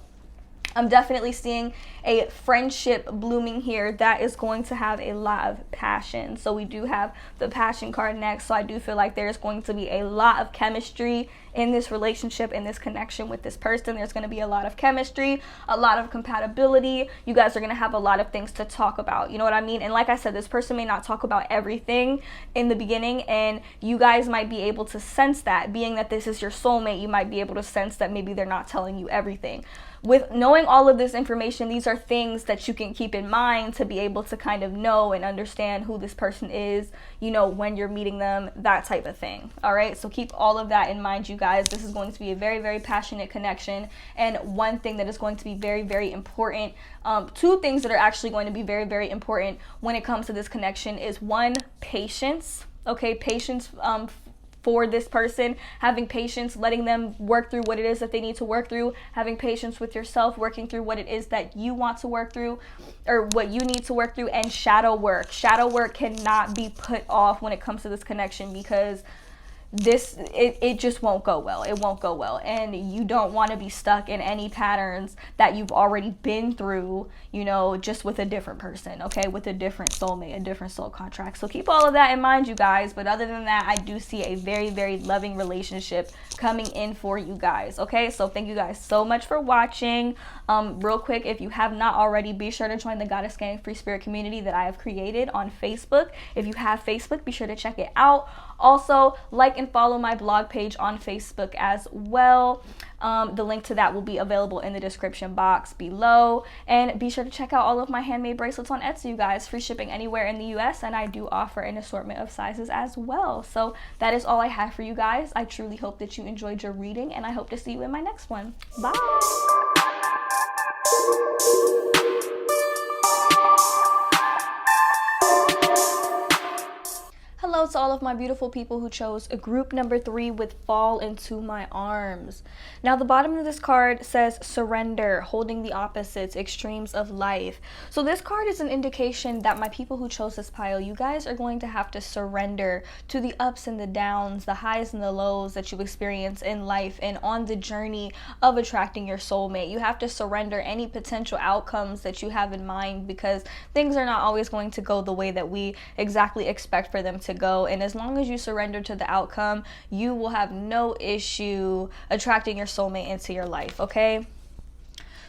I'm definitely seeing a friendship blooming here that is going to have a lot of passion. So we do have the passion card next. So I do feel like there's going to be a lot of chemistry in this relationship, in this connection with this person. There's going to be a lot of chemistry, a lot of compatibility. You guys are going to have a lot of things to talk about. You know what I mean? And like I said, this person may not talk about everything in the beginning, and you guys might be able to sense that. Being that this is your soulmate, you might be able to sense that maybe they're not telling you everything. With knowing all of this information, these are things that you can keep in mind to be able to kind of know and understand who this person is, you know, when you're meeting them, that type of thing. All right, so keep all of that in mind, you guys. This is going to be a very, very passionate connection. And one thing that is going to be very, very important, two things that are actually going to be very, very important when it comes to this connection is one, patience. Okay, patience for this person, having patience, letting them work through what it is that they need to work through, having patience with yourself, working through what it is that you want to work through or what you need to work through, and shadow work. Shadow work cannot be put off when it comes to this connection, because it just won't go well. It won't go well. And you don't want to be stuck in any patterns that you've already been through, you know, just with a different person, okay, with a different soulmate, a different soul contract. So keep all of that in mind, you guys. But other than that, I do see a very, very loving relationship coming in for you guys, okay? So thank you guys so much for watching. Real quick, if you have not already, be sure to join the Goddess Gang Free Spirit community that I have created on Facebook. If you have Facebook, be sure to check it out. Also, like and follow my blog page on Facebook as well. The link to that will be available in the description box below. And be sure to check out all of my handmade bracelets on Etsy, you guys. Free shipping anywhere in the US, and I do offer an assortment of sizes as well. So that is all I have for you guys. I truly hope that you enjoyed your reading, and I hope to see you in my next one. Bye! Hello to all of my beautiful people who chose group number 3 with Fall Into My Arms. Now the bottom of this card says surrender, holding the opposites, extremes of life. So this card is an indication that my people who chose this pile, you guys are going to have to surrender to the ups and the downs, the highs and the lows that you experience in life and on the journey of attracting your soulmate. You have to surrender any potential outcomes that you have in mind, because things are not always going to go the way that we exactly expect for them to go. And as long as you surrender to the outcome, you will have no issue attracting your soulmate into your life, okay?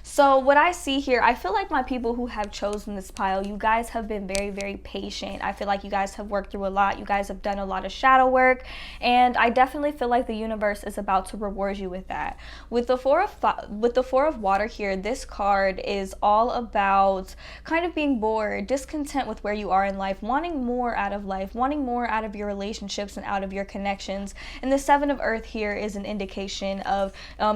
So what I see here, I feel like my people who have chosen this pile, you guys have been very, very patient. I feel like you guys have worked through a lot. You guys have done a lot of shadow work, and I definitely feel like the universe is about to reward you with that. With the four of water here, this card is all about kind of being bored, discontent with where you are in life, wanting more out of life, wanting more out of your relationships and out of your connections. And the 7 of earth here is an indication of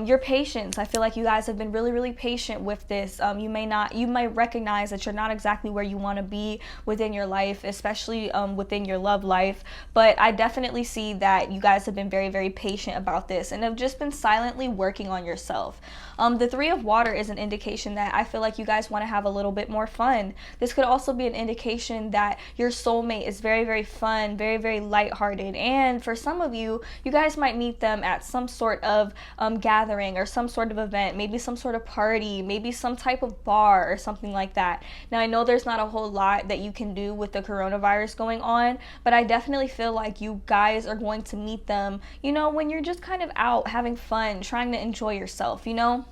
your patience. I feel like you guys have been really, really patient with this. You might recognize that you're not exactly where you want to be within your life, especially within your love life, but I definitely see that you guys have been very, very patient about this and have just been silently working on yourself. The 3 of water is an indication that I feel like you guys want to have a little bit more fun. This could also be an indication that your soulmate is very, very fun, very, very lighthearted, and for some of you, you guys might meet them at some sort of gathering or some sort of event, maybe some sort of party, maybe some type of bar or something like that. Now I know there's not a whole lot that you can do with the coronavirus going on, but I definitely feel like you guys are going to meet them, you know, when you're just kind of out having fun, trying to enjoy yourself, you know?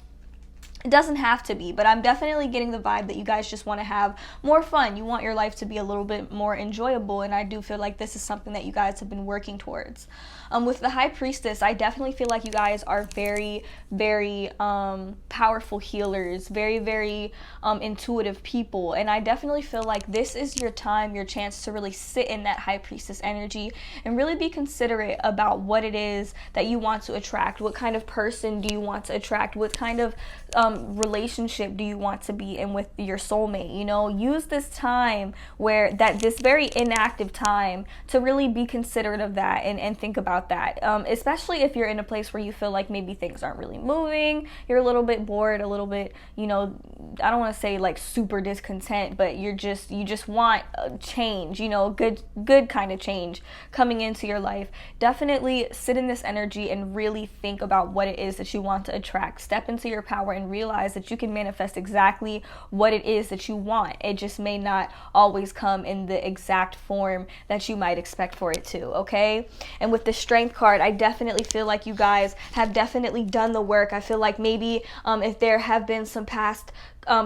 It doesn't have to be, but I'm definitely getting the vibe that you guys just want to have more fun. You want your life to be a little bit more enjoyable, and I do feel like this is something that you guys have been working towards. With the High Priestess, I definitely feel like you guys are very, very powerful healers, very, very intuitive people, and I definitely feel like this is your time, your chance to really sit in that High Priestess energy and really be considerate about what it is that you want to attract. What kind of person do you want to attract? What kind of relationship do you want to be in with your soulmate? You know, use this time this very inactive time to really be considerate of that and think about that, especially if you're in a place where you feel like maybe things aren't really moving, you're a little bit bored, a little bit, you know, I don't want to say like super discontent, but you just want a change, you know, good kind of change coming into your life. Definitely sit in this energy and really think about what it is that you want to attract. Step into your power and realize that you can manifest exactly what it is that you want. It just may not always come in the exact form that you might expect for it to, okay? And with the Strength card, I definitely feel like you guys have definitely done the work. I feel like maybe if there have been some past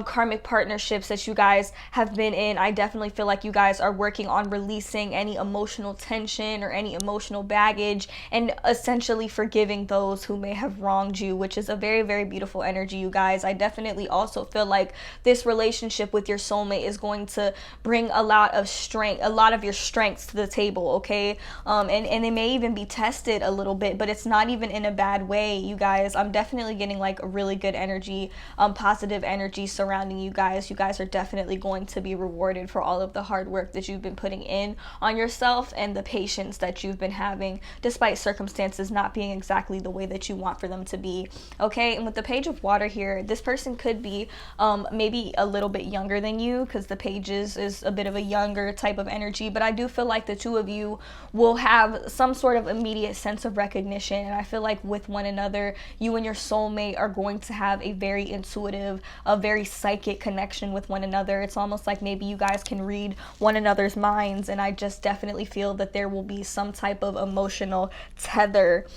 karmic partnerships that you guys have been in, I definitely feel like you guys are working on releasing any emotional tension or any emotional baggage and essentially forgiving those who may have wronged you, which is a very, very beautiful energy, you guys. I definitely also feel like this relationship with your soulmate is going to bring a lot of strength, a lot of your strengths to the table, okay? And they may even be tested a little bit, but it's not even in a bad way, you guys. I'm definitely getting like a really good energy, positive energy energy surrounding you guys. You guys are definitely going to be rewarded for all of the hard work that you've been putting in on yourself and the patience that you've been having despite circumstances not being exactly the way that you want for them to be. Okay, and with the Page of Water here, this person could be maybe a little bit younger than you, because the Pages is a bit of a younger type of energy, but I do feel like the two of you will have some sort of immediate sense of recognition, and I feel like with one another, you and your soulmate are going to have a very intuitive, a very psychic connection with one another. It's almost like maybe you guys can read one another's minds, and I just definitely feel that there will be some type of emotional tether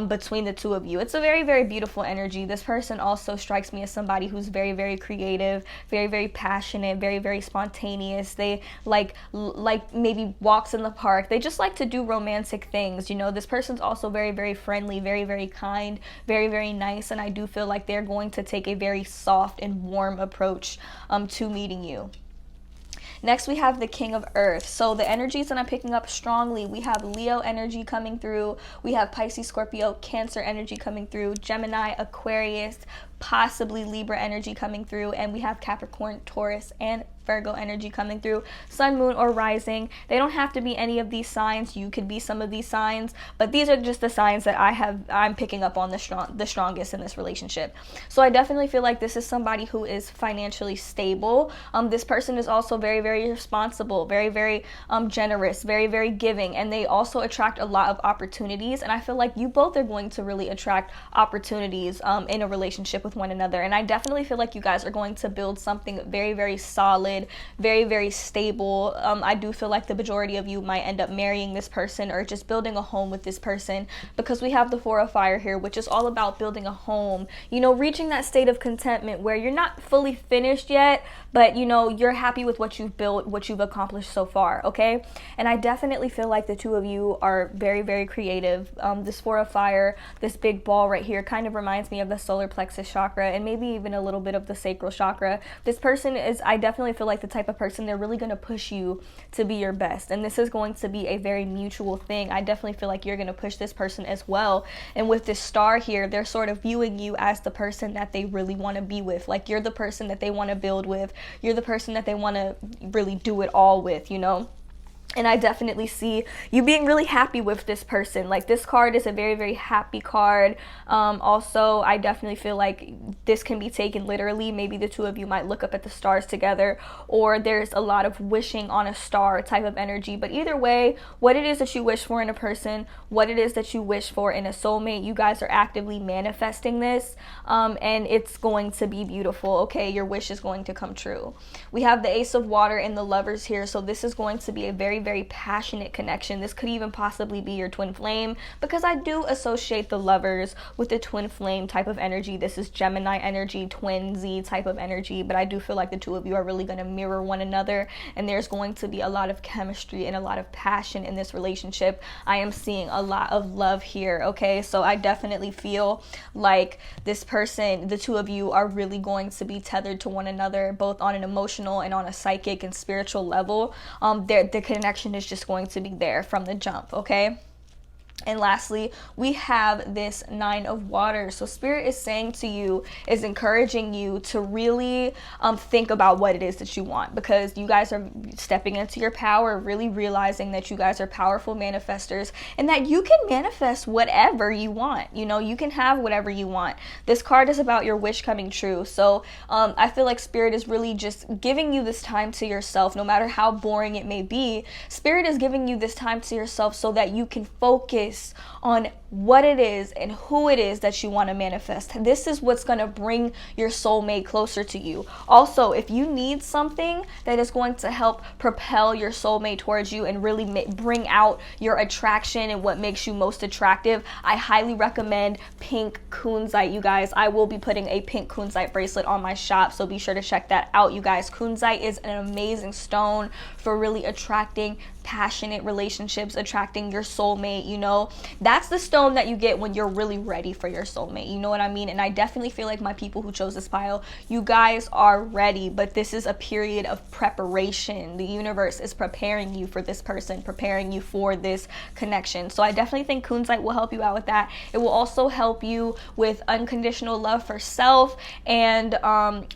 between the two of you. It's a very, very beautiful energy. This person also strikes me as somebody who's very, very creative, very, very passionate, very, very spontaneous. They like maybe walks in the park. They just like to do romantic things. You know, this person's also very, very friendly, very, very kind, very, very nice, and I do feel like they're going to take a very soft and warm approach to meeting you. Next, we have the King of Earth. So the energies that I'm picking up strongly, we have Leo energy coming through, we have Pisces, Scorpio, Cancer energy coming through, Gemini, Aquarius, possibly Libra energy coming through, and we have Capricorn, Taurus, and Virgo energy coming through. Sun, moon, or rising. They don't have to be any of these signs. You could be some of these signs, but these are just the signs that I'm picking up on the strongest in this relationship. So I definitely feel like this is somebody who is financially stable. This person is also very, very responsible, very, very generous, very, very giving, and they also attract a lot of opportunities. And I feel like you both are going to really attract opportunities in a relationship with one another. And I definitely feel like you guys are going to build something very, very solid, very, very stable. I do feel like the majority of you might end up marrying this person or just building a home with this person, because we have the Four of Fire here, which is all about building a home, you know, reaching that state of contentment where you're not fully finished yet, but you know, you're happy with what you've built, what you've accomplished so far. Okay, and I definitely feel like the two of you are very, very creative. This Four of Fire, this big ball right here, kind of reminds me of the solar plexus chakra, and maybe even a little bit of the sacral chakra. This person is, I definitely feel like the type of person, they're really going to push you to be your best, and this is going to be a very mutual thing. I definitely feel like you're going to push this person as well, and with this star here, they're sort of viewing you as the person that they really want to be with. Like, you're the person that they want to build with, you're the person that they want to really do it all with, you know. And I definitely see you being really happy with this person. Like, this card is a very, very happy card. Also, I definitely feel like this can be taken literally. Maybe the two of you might look up at the stars together, or there's a lot of wishing on a star type of energy. But either way, what it is that you wish for in a person, what it is that you wish for in a soulmate, you guys are actively manifesting this, and it's going to be beautiful. Okay, your wish is going to come true. We have the Ace of Water and the Lovers here, so this is going to be a very, very passionate connection. This could even possibly be your twin flame, because I do associate the Lovers with the twin flame type of energy. This is Gemini energy, twinsy type of energy, but I do feel like the two of you are really going to mirror one another, and there's going to be a lot of chemistry and a lot of passion in this relationship. I am seeing a lot of love here. Okay, so I definitely feel like this person, the two of you, are really going to be tethered to one another, both on an emotional and on a psychic and spiritual level. The connection is just going to be there from the jump. Okay. And lastly, we have this Nine of Water. So Spirit is saying to you, is encouraging you to really think about what it is that you want, because you guys are stepping into your power, really realizing that you guys are powerful manifestors and that you can manifest whatever you want. You know, you can have whatever you want. This card is about your wish coming true. So I feel like Spirit is really just giving you this time to yourself, no matter how boring it may be. Spirit is giving you this time to yourself so that you can focus on what it is and who it is that you want to manifest. This is what's going to bring your soulmate closer to you. Also, if you need something that is going to help propel your soulmate towards you and really bring out your attraction and what makes you most attractive, I highly recommend pink kunzite, you guys. I will be putting a pink kunzite bracelet on my shop, so be sure to check that out, you guys. Kunzite is an amazing stone for really attracting passionate relationships, attracting your soulmate, you know. know? That's the stone that you get when you're really ready for your soulmate. You know what I mean? And I definitely feel like my people who chose this pile, you guys are ready, but this is a period of preparation. The universe is preparing you for this person, preparing you for this connection. So I definitely think Kunzite will help you out with that. It will also help you with unconditional love for self, and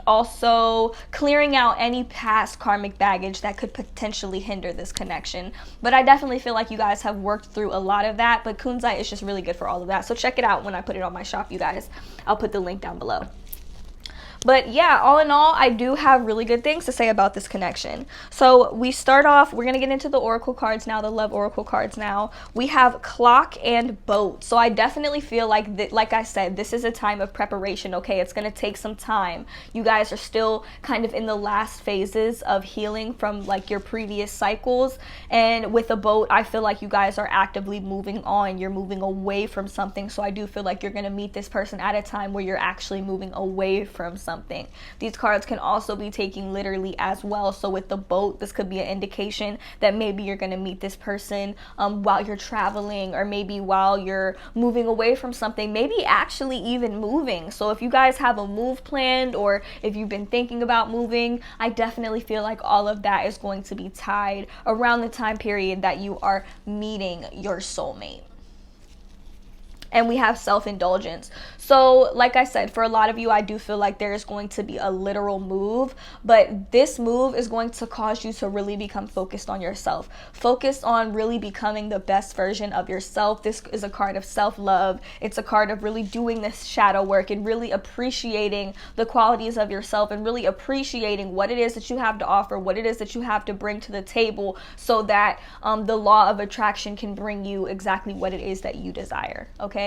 also clearing out any past karmic baggage that could potentially hinder this connection. But I definitely feel like you guys have worked through a lot of that, but Kunzite is just really good for all of that. So check it out when I put it on my shop, you guys. I'll put the link down below. But yeah, all in all, I do have really good things to say about this connection. So we start off, we're going to get into the oracle cards now, the love oracle cards now. We have clock and boat. So I definitely feel like, like I said, this is a time of preparation, okay? It's going to take some time. You guys are still kind of in the last phases of healing from like your previous cycles. And with a boat, I feel like you guys are actively moving on. You're moving away from something. So I do feel like you're going to meet this person at a time where you're actually moving away from something. These cards can also be taken literally as well. So with the boat, this could be an indication that maybe you're going to meet this person while you're traveling, or maybe while you're moving away from something, maybe actually even moving. So if you guys have a move planned, or if you've been thinking about moving, I definitely feel like all of that is going to be tied around the time period that you are meeting your soulmate. And we have self-indulgence. So like I said, for a lot of you, I do feel like there is going to be a literal move, but this move is going to cause you to really become focused on yourself, focused on really becoming the best version of yourself. This is a card of self-love. It's a card of really doing this shadow work and really appreciating the qualities of yourself, and really appreciating what it is that you have to offer, what it is that you have to bring to the table, so that the law of attraction can bring you exactly what it is that you desire. Okay.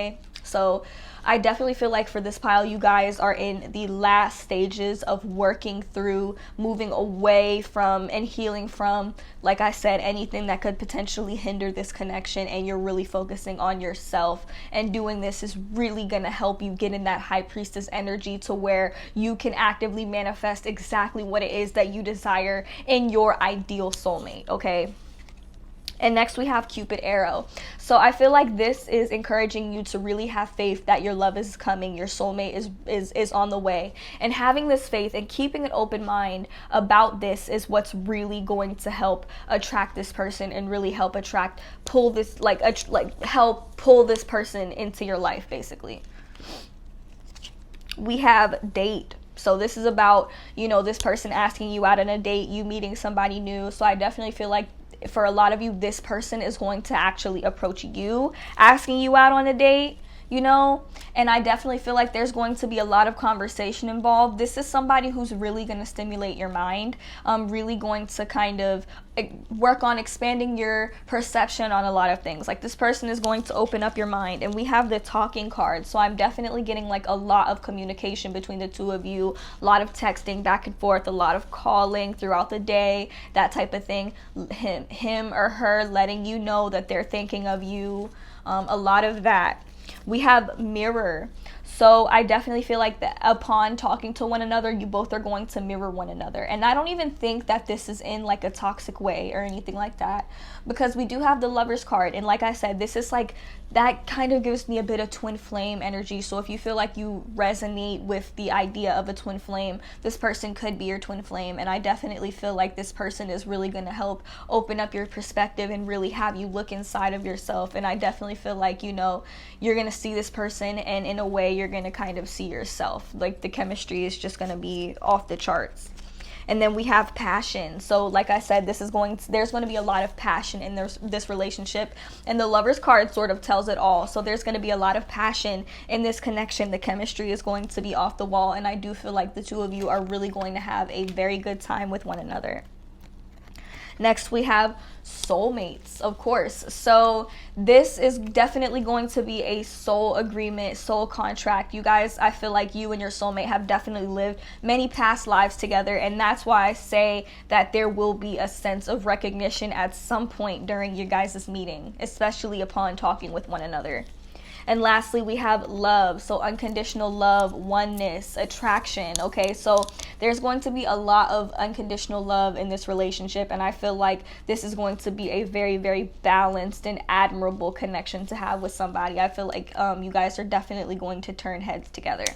So I definitely feel like for this pile, you guys are in the last stages of working through moving away from and healing from, like I said, anything that could potentially hinder this connection, and you're really focusing on yourself. And doing this is really going to help you get in that high priestess energy, to where you can actively manifest exactly what it is that you desire in your ideal soulmate. Okay. And next we have Cupid arrow. So I feel like this is encouraging you to really have faith that your love is coming, your soulmate is on the way. And having this faith and keeping an open mind about this is what's really going to help attract this person, and really help pull this person into your life, basically. We have date. So this is about, you know, this person asking you out on a date, you meeting somebody new. So I definitely feel like for a lot of you, this person is going to actually approach you, asking you out on a date, you know, and I definitely feel like there's going to be a lot of conversation involved. This is somebody who's really going to stimulate your mind, really going to kind of work on expanding your perception on a lot of things. Like, this person is going to open up your mind. And we have the talking card, so I'm definitely getting like a lot of communication between the two of you, a lot of texting back and forth, a lot of calling throughout the day, that type of thing. Him or her letting you know that they're thinking of you, a lot of that. We have mirror. So I definitely feel like that upon talking to one another, you both are going to mirror one another. And I don't even think that this is in like a toxic way or anything like that, because we do have the Lovers card. And like I said, this is like, that kind of gives me a bit of twin flame energy. So if you feel like you resonate with the idea of a twin flame, this person could be your twin flame. And I definitely feel like this person is really going to help open up your perspective and really have you look inside of yourself. And I definitely feel like, you know, you're going to see this person, and in a way you're going to kind of see yourself. Like, the chemistry is just going to be off the charts. And then we have passion. So like I said, there's going to be a lot of passion in this relationship, and the Lovers card sort of tells it all. So there's going to be a lot of passion in this connection. The chemistry is going to be off the wall, and I do feel like the two of you are really going to have a very good time with one another. Next, we have soulmates, of course. So this is definitely going to be a soul agreement, soul contract. You guys, I feel like you and your soulmate have definitely lived many past lives together, and that's why I say that there will be a sense of recognition at some point during your guys' meeting, especially upon talking with one another. And lastly, we have love. So unconditional love, oneness, attraction. Okay, so there's going to be a lot of unconditional love in this relationship, and I feel like this is going to be a very, very balanced and admirable connection to have with somebody. I feel like you guys are definitely going to turn heads together.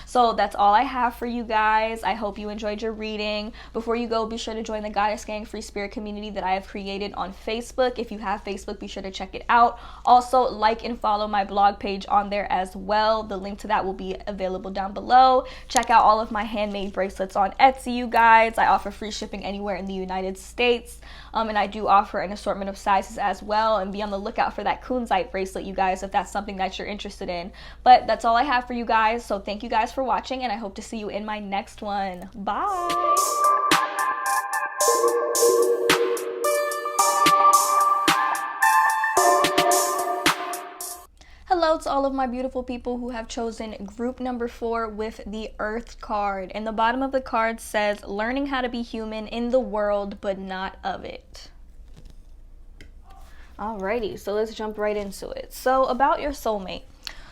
So that's all I have for you guys. I hope you enjoyed your reading. Before you go, be sure to join the Goddess Gang free spirit community that I have created on Facebook. If you have Facebook, be sure to check it out. Also, like and follow my blog page on there as well. The link to that will be available down below. Check out all of my handmade bracelets on Etsy, you guys. I offer free shipping anywhere in the United States. And I do offer an assortment of sizes as well. And be on the lookout for that kunzite bracelet, you guys, if that's something that you're interested in. But that's all I have for you guys. So thank you guys for watching, and I hope to see you in my next one. Bye. Hello to all of my beautiful people who have chosen group number 4 with the Earth card. And the bottom of the card says, learning how to be human in the world, but not of it. Alrighty, so let's jump right into it. So about your soulmate.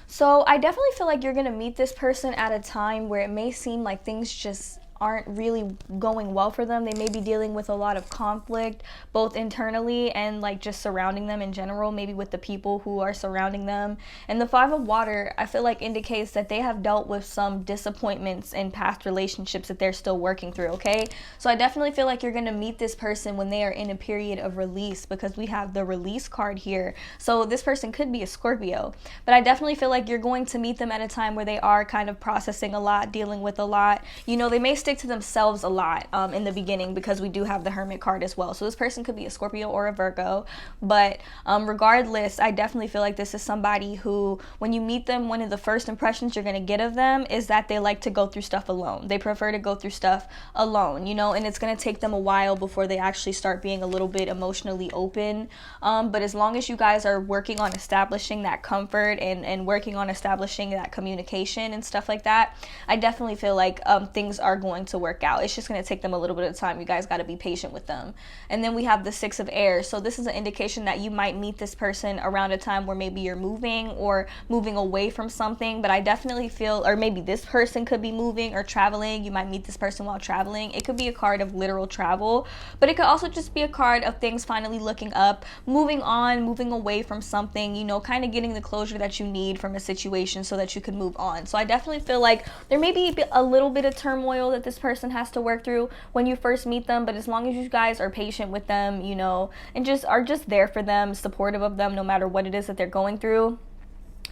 So I definitely feel like you're going to meet this person at a time where it may seem like things just aren't really going well for them. They may be dealing with a lot of conflict, both internally and like just surrounding them in general, maybe with the people who are surrounding them. And the 5 of water, I feel like indicates that they have dealt with some disappointments in past relationships that they're still working through, okay? So I definitely feel like you're going to meet this person when they are in a period of release, because we have the release card here. So this person could be a Scorpio, but I definitely feel like you're going to meet them at a time where they are kind of processing a lot, dealing with a lot. You know, they may stick to themselves a lot in the beginning, because we do have the Hermit card as well. So this person could be a Scorpio or a Virgo, but regardless, I definitely feel like this is somebody who, when you meet them, one of the first impressions you're going to get of them is that they like to go through stuff alone. They prefer to go through stuff alone, you know, and it's going to take them a while before they actually start being a little bit emotionally open. But as long as you guys are working on establishing that comfort and working on establishing that communication and stuff like that, I definitely feel like things are going to work out. It's just going to take them a little bit of time. You guys got to be patient with them. And then we have the 6 of air. So this is an indication that you might meet this person around a time where maybe you're moving or moving away from something. But I definitely feel, or maybe this person could be moving or traveling. You might meet this person while traveling. It could be a card of literal travel, but it could also just be a card of things finally looking up, moving on, moving away from something, you know, kind of getting the closure that you need from a situation so that you can move on. So I definitely feel like there may be a little bit of turmoil that this person has to work through when you first meet them, but as long as you guys are patient with them, you know, and just are just there for them, supportive of them no matter what it is that they're going through,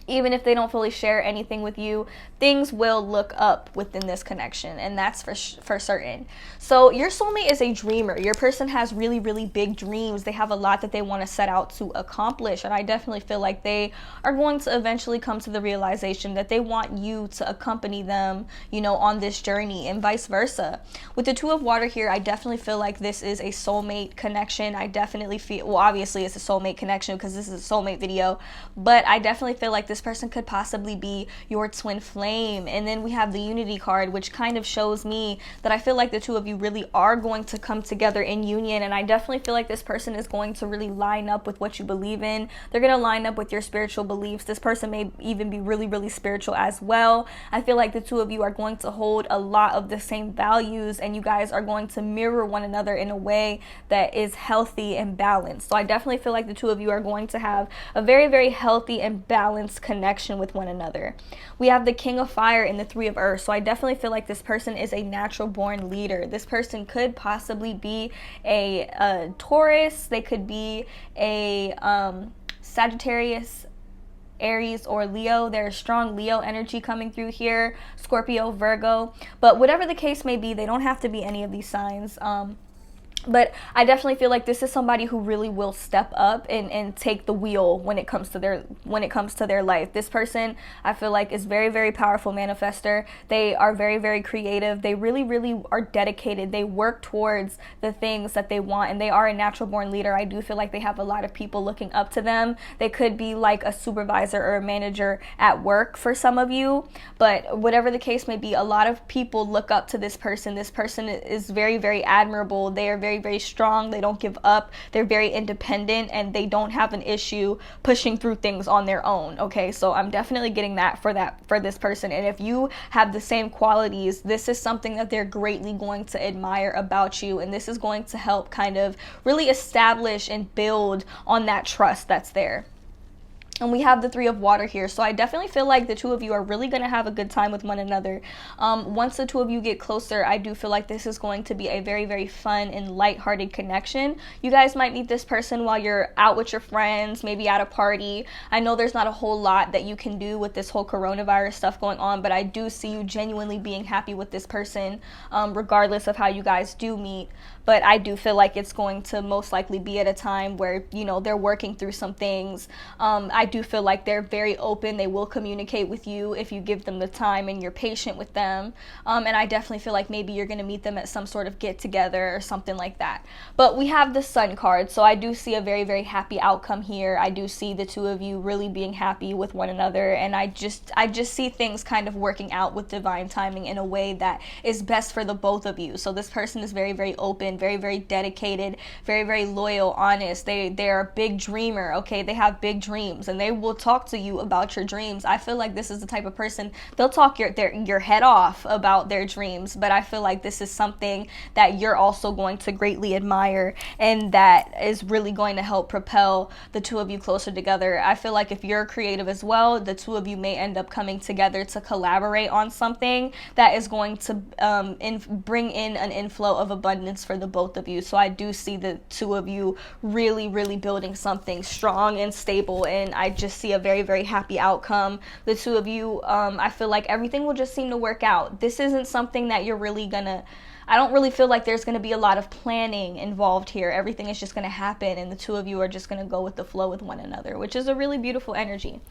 even if they don't fully share anything with you, things will look up within this connection, and that's for certain. So your soulmate is a dreamer. Your person has really, really big dreams. They have a lot that they want to set out to accomplish, and I definitely feel like they are going to eventually come to the realization that they want you to accompany them, you know, on this journey, and vice versa. With the 2 of water here, I definitely feel like this is a soulmate connection. I definitely feel, well, obviously it's a soulmate connection because this is a soulmate video, but I definitely feel like this person could possibly be your twin flame. And then we have the unity card, which kind of shows me that I feel like the 2 of you really are going to come together in union, and I definitely feel like this person is going to really line up with what you believe in. They're going to line up with your spiritual beliefs. This person may even be really, really spiritual as well. I feel like the 2 of you are going to hold a lot of the same values, and you guys are going to mirror one another in a way that is healthy and balanced. So I definitely feel like the 2 of you are going to have a very, very healthy and balanced connection with one another. We have the King of Fire and the 3 of Earth. So I definitely feel like this person is a natural born leader. This person could possibly be a Taurus. They could be a Sagittarius, Aries, or Leo. There's strong Leo energy coming through here, Scorpio, Virgo, but whatever the case may be, they don't have to be any of these signs. But I definitely feel like this is somebody who really will step up and take the wheel when it comes to their life. This person, I feel like, is very, very powerful manifester. They are very, very creative. They really, really are dedicated. They work towards the things that they want, and they are a natural born leader. I do feel like they have a lot of people looking up to them. They could be like a supervisor or a manager at work for some of you, but whatever the case may be, a lot of people look up to this person. This person is very, very admirable. They are very very, very strong. They don't give up. They're very independent, and they don't have an issue pushing through things on their own. Okay, so I'm definitely getting that for this person. And if you have the same qualities, this is something that they're greatly going to admire about you, and this is going to help kind of really establish and build on that trust that's there. And we have the Three of Water here. So I definitely feel like the two of you are really going to have a good time with one another. Once the two of you get closer, I do feel like this is going to be a very, very fun and lighthearted connection. You guys might meet this person while you're out with your friends, maybe at a party. I know there's not a whole lot that you can do with this whole coronavirus stuff going on, but I do see you genuinely being happy with this person, regardless of how you guys do meet. But I do feel like it's going to most likely be at a time where, you know, they're working through some things. I do feel like they're very open. They will communicate with you if you give them the time and you're patient with them. And I definitely feel like maybe you're going to meet them at some sort of get together or something like that. But we have the Sun card. So I do see a very, very happy outcome here. I do see the two of you really being happy with one another. And I just see things kind of working out with divine timing in a way that is best for the both of you. So this person is very, very open, very, very dedicated, very, very loyal, honest. They're a big dreamer. Okay, they have big dreams, and they will talk to you about your dreams. I feel like this is the type of person, they'll talk your head off about their dreams, but I feel like this is something that you're also going to greatly admire, and that is really going to help propel the two of you closer together. I feel like if you're creative as well, the two of you may end up coming together to collaborate on something that is going to bring in an inflow of abundance for the both of you. So I do see the two of you really, really building something strong and stable, and I just see a very, very happy outcome. The two of you, I feel like everything will just seem to work out. This isn't something that you're really gonna, I don't really feel like there's going to be a lot of planning involved here. Everything is just going to happen, and the two of you are just going to go with the flow with one another, which is a really beautiful energy.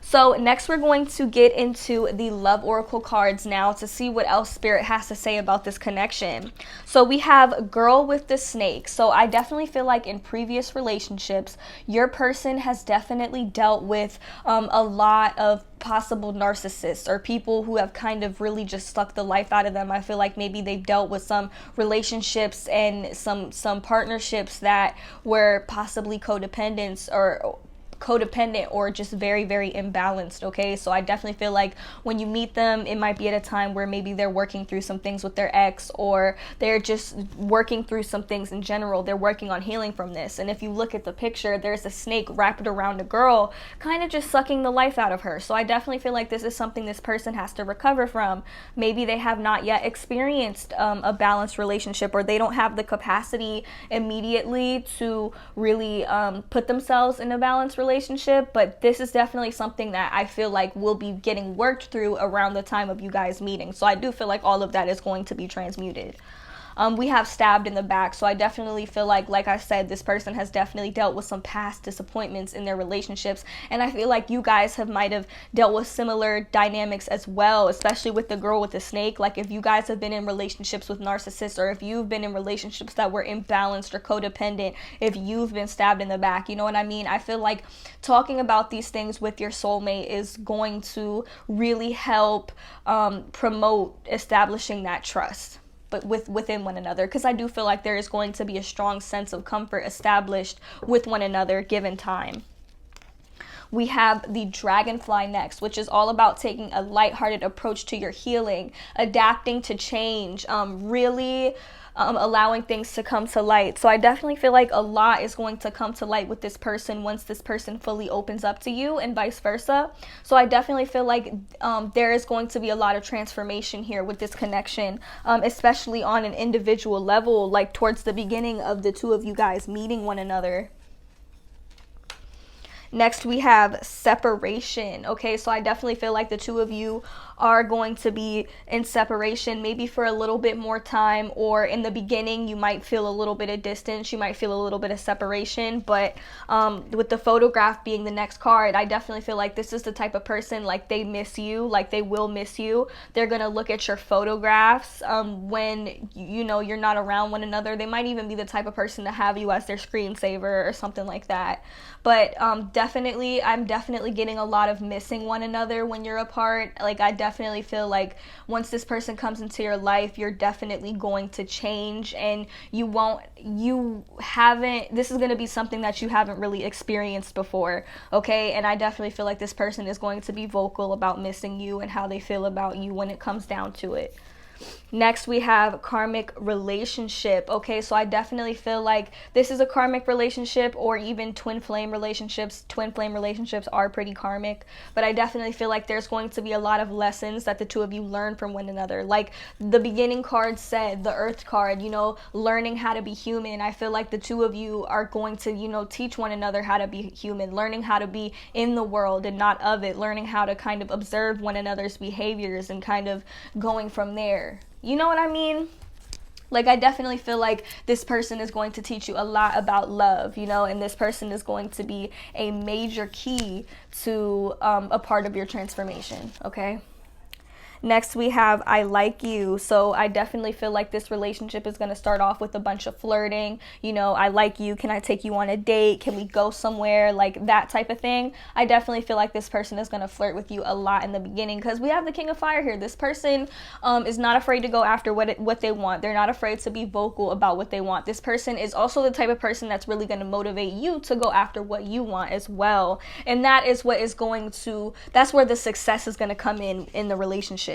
So next we're going to get into the Love Oracle cards now to see what else Spirit has to say about this connection. So we have Girl with the Snake. So I definitely feel like in previous relationships, your person has definitely dealt with a lot of possible narcissists or people who have kind of really just sucked the life out of them. I feel like maybe they've dealt with some relationships and some partnerships that were possibly codependent or just very, very imbalanced. Okay, so I definitely feel like when you meet them, it might be at a time where maybe they're working through some things with their ex, or they're just working through some things in general. They're working on healing from this. And if you look at the picture, there's a snake wrapped around a girl, kind of just sucking the life out of her. So I definitely feel like this is something this person has to recover from. Maybe they have not yet experienced a balanced relationship, or they don't have the capacity immediately to really put themselves in a balanced relationship. But this is definitely something that I feel like will be getting worked through around the time of you guys meeting. So I do feel like all of that is going to be transmuted. We have Stabbed in the Back. So I definitely feel like I said, this person has definitely dealt with some past disappointments in their relationships. And I feel like you guys might have dealt with similar dynamics as well, especially with the girl with the snake. Like if you guys have been in relationships with narcissists, or if you've been in relationships that were imbalanced or codependent, if you've been stabbed in the back, you know what I mean? I feel like talking about these things with your soulmate is going to really help promote establishing that trust, but within one another, because I do feel like there is going to be a strong sense of comfort established with one another given time. We have the Dragonfly next, which is all about taking a lighthearted approach to your healing, adapting to change, really allowing things to come to light. So I definitely feel like a lot is going to come to light with this person once this person fully opens up to you, and vice versa. So I definitely feel like there is going to be a lot of transformation here with this connection, especially on an individual level, like towards the beginning of the two of you guys meeting one another. Next, we have Separation. Okay, so I definitely feel like the two of you are going to be in separation, maybe for a little bit more time, or in the beginning you might feel a little bit of distance, you might feel a little bit of separation. But with the photograph being the next card, I definitely feel like this is the type of person, like they miss you, like they will miss you. They're gonna look at your photographs when you know you're not around one another. They might even be the type of person to have you as their screensaver or something like that. But I'm definitely getting a lot of missing one another when you're apart. Like I definitely definitely feel like once this person comes into your life, you're definitely going to change, and this is going to be something that you haven't really experienced before, okay? And I definitely feel like this person is going to be vocal about missing you and how they feel about you when it comes down to it. Next, we have karmic relationship. Okay, so I definitely feel like this is a karmic relationship, or even twin flame relationships. Twin flame relationships are pretty karmic, but I definitely feel like there's going to be a lot of lessons that the two of you learn from one another. Like the beginning card said, the Earth card, you know, learning how to be human. I feel like the two of you are going to, you know, teach one another how to be human, learning how to be in the world and not of it, learning how to kind of observe one another's behaviors and kind of going from there. You know what I mean? Like, I definitely feel like this person is going to teach you a lot about love, you know, and this person is going to be a major key to a part of your transformation, okay? Next, we have I like you. So I definitely feel like this relationship is going to start off with a bunch of flirting. You know, I like you. Can I take you on a date? Can we go somewhere? Like that type of thing. I definitely feel like this person is going to flirt with you a lot in the beginning, because we have the King of Fire here. This person is not afraid to go after what they want. They're not afraid to be vocal about what they want. This person is also the type of person that's really going to motivate you to go after what you want as well. And that is what is that's where the success is going to come in the relationship.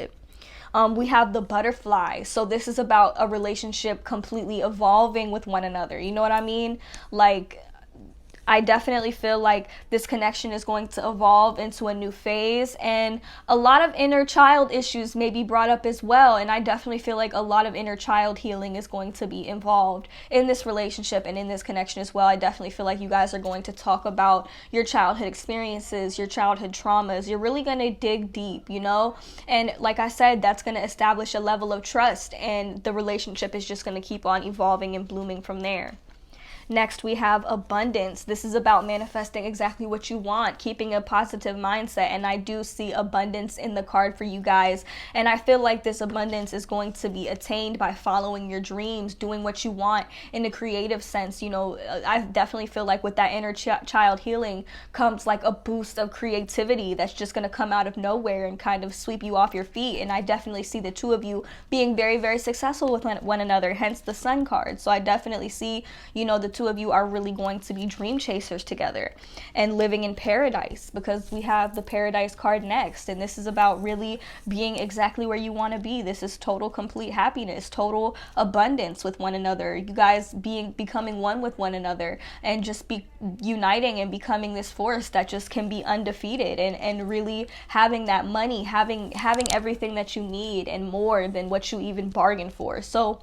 We have the butterfly. So this is about a relationship completely evolving with one another. You know what I mean? Like, I definitely feel like this connection is going to evolve into a new phase, and a lot of inner child issues may be brought up as well. And I definitely feel like a lot of inner child healing is going to be involved in this relationship and in this connection as well. I definitely feel like you guys are going to talk about your childhood experiences, your childhood traumas. You're really going to dig deep, you know? And like I said, that's going to establish a level of trust, and the relationship is just going to keep on evolving and blooming from there. Next, we have abundance. This is about manifesting exactly what you want, keeping a positive mindset. And I do see abundance in the card for you guys. And I feel like this abundance is going to be attained by following your dreams, doing what you want in a creative sense. You know, I definitely feel like with that inner child healing comes like a boost of creativity that's just going to come out of nowhere and kind of sweep you off your feet. And I definitely see the two of you being very, very successful with one another, hence the Sun card. So I definitely see, you know, the two of you are really going to be dream chasers together and living in paradise, because we have the Paradise card next, and this is about really being exactly where you want to be. This is total complete happiness, total abundance with one another. You guys becoming one with one another and just be uniting and becoming this force that just can be undefeated, and really having that money, having everything that you need and more than what you even bargained for. So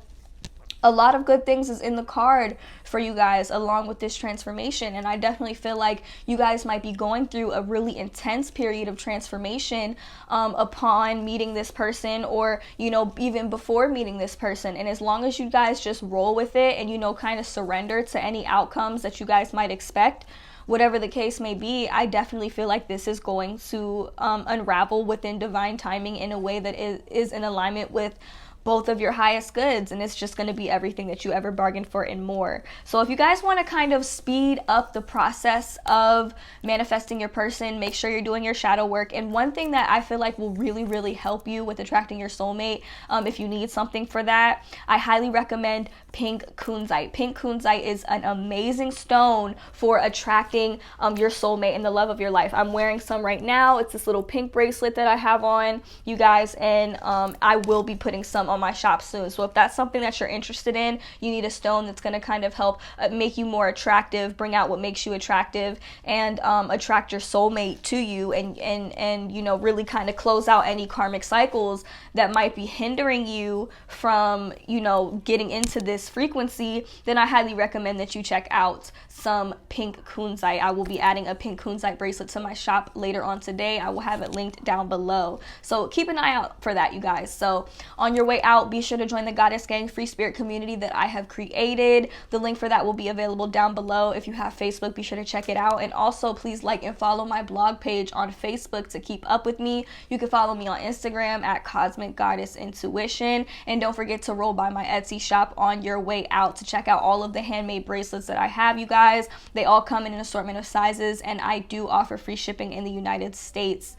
a lot of good things is in the card for you guys along with this transformation. And I definitely feel like you guys might be going through a really intense period of transformation upon meeting this person, or, you know, even before meeting this person. And as long as you guys just roll with it and, you know, kind of surrender to any outcomes that you guys might expect, whatever the case may be, I definitely feel like this is going to unravel within divine timing in a way that is in alignment with both of your highest goods, and it's just going to be everything that you ever bargained for and more. So if you guys want to kind of speed up the process of manifesting your person, make sure you're doing your shadow work. And one thing that I feel like will really, really help you with attracting your soulmate, if you need something for that, I highly recommend pink kunzite. Pink kunzite is an amazing stone for attracting your soulmate and the love of your life. I'm wearing some right now. It's this little pink bracelet that I have on, you guys, and I will be putting some on my shop soon. So if that's something that you're interested in, you need a stone that's going to kind of help make you more attractive, bring out what makes you attractive, and attract your soulmate to you, and you know, really kind of close out any karmic cycles that might be hindering you from, you know, getting into this frequency, then I highly recommend that you check out some pink kunzite. I will be adding a pink kunzite bracelet to my shop later on today. I will have it linked down below. So keep an eye out for that, you guys. So on your way out, be sure to join the Goddess Gang free spirit community that I have created. The link for that will be available down below. If you have Facebook, be sure to check it out. And also, please like and follow my blog page on Facebook to keep up with me. You can follow me on Instagram at Cosmic Goddess Intuition. And don't forget to roll by my Etsy shop on your way out to check out all of the handmade bracelets that I have, you guys. They all come in an assortment of sizes, and I do offer free shipping in the United States.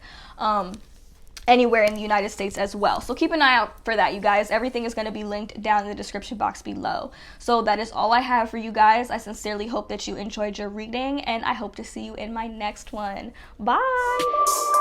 anywhere in the United States as well. So keep an eye out for that, you guys. Everything is going to be linked down in the description box below. So that is all I have for you guys. I sincerely hope that you enjoyed your reading, and I hope to see you in my next one. Bye!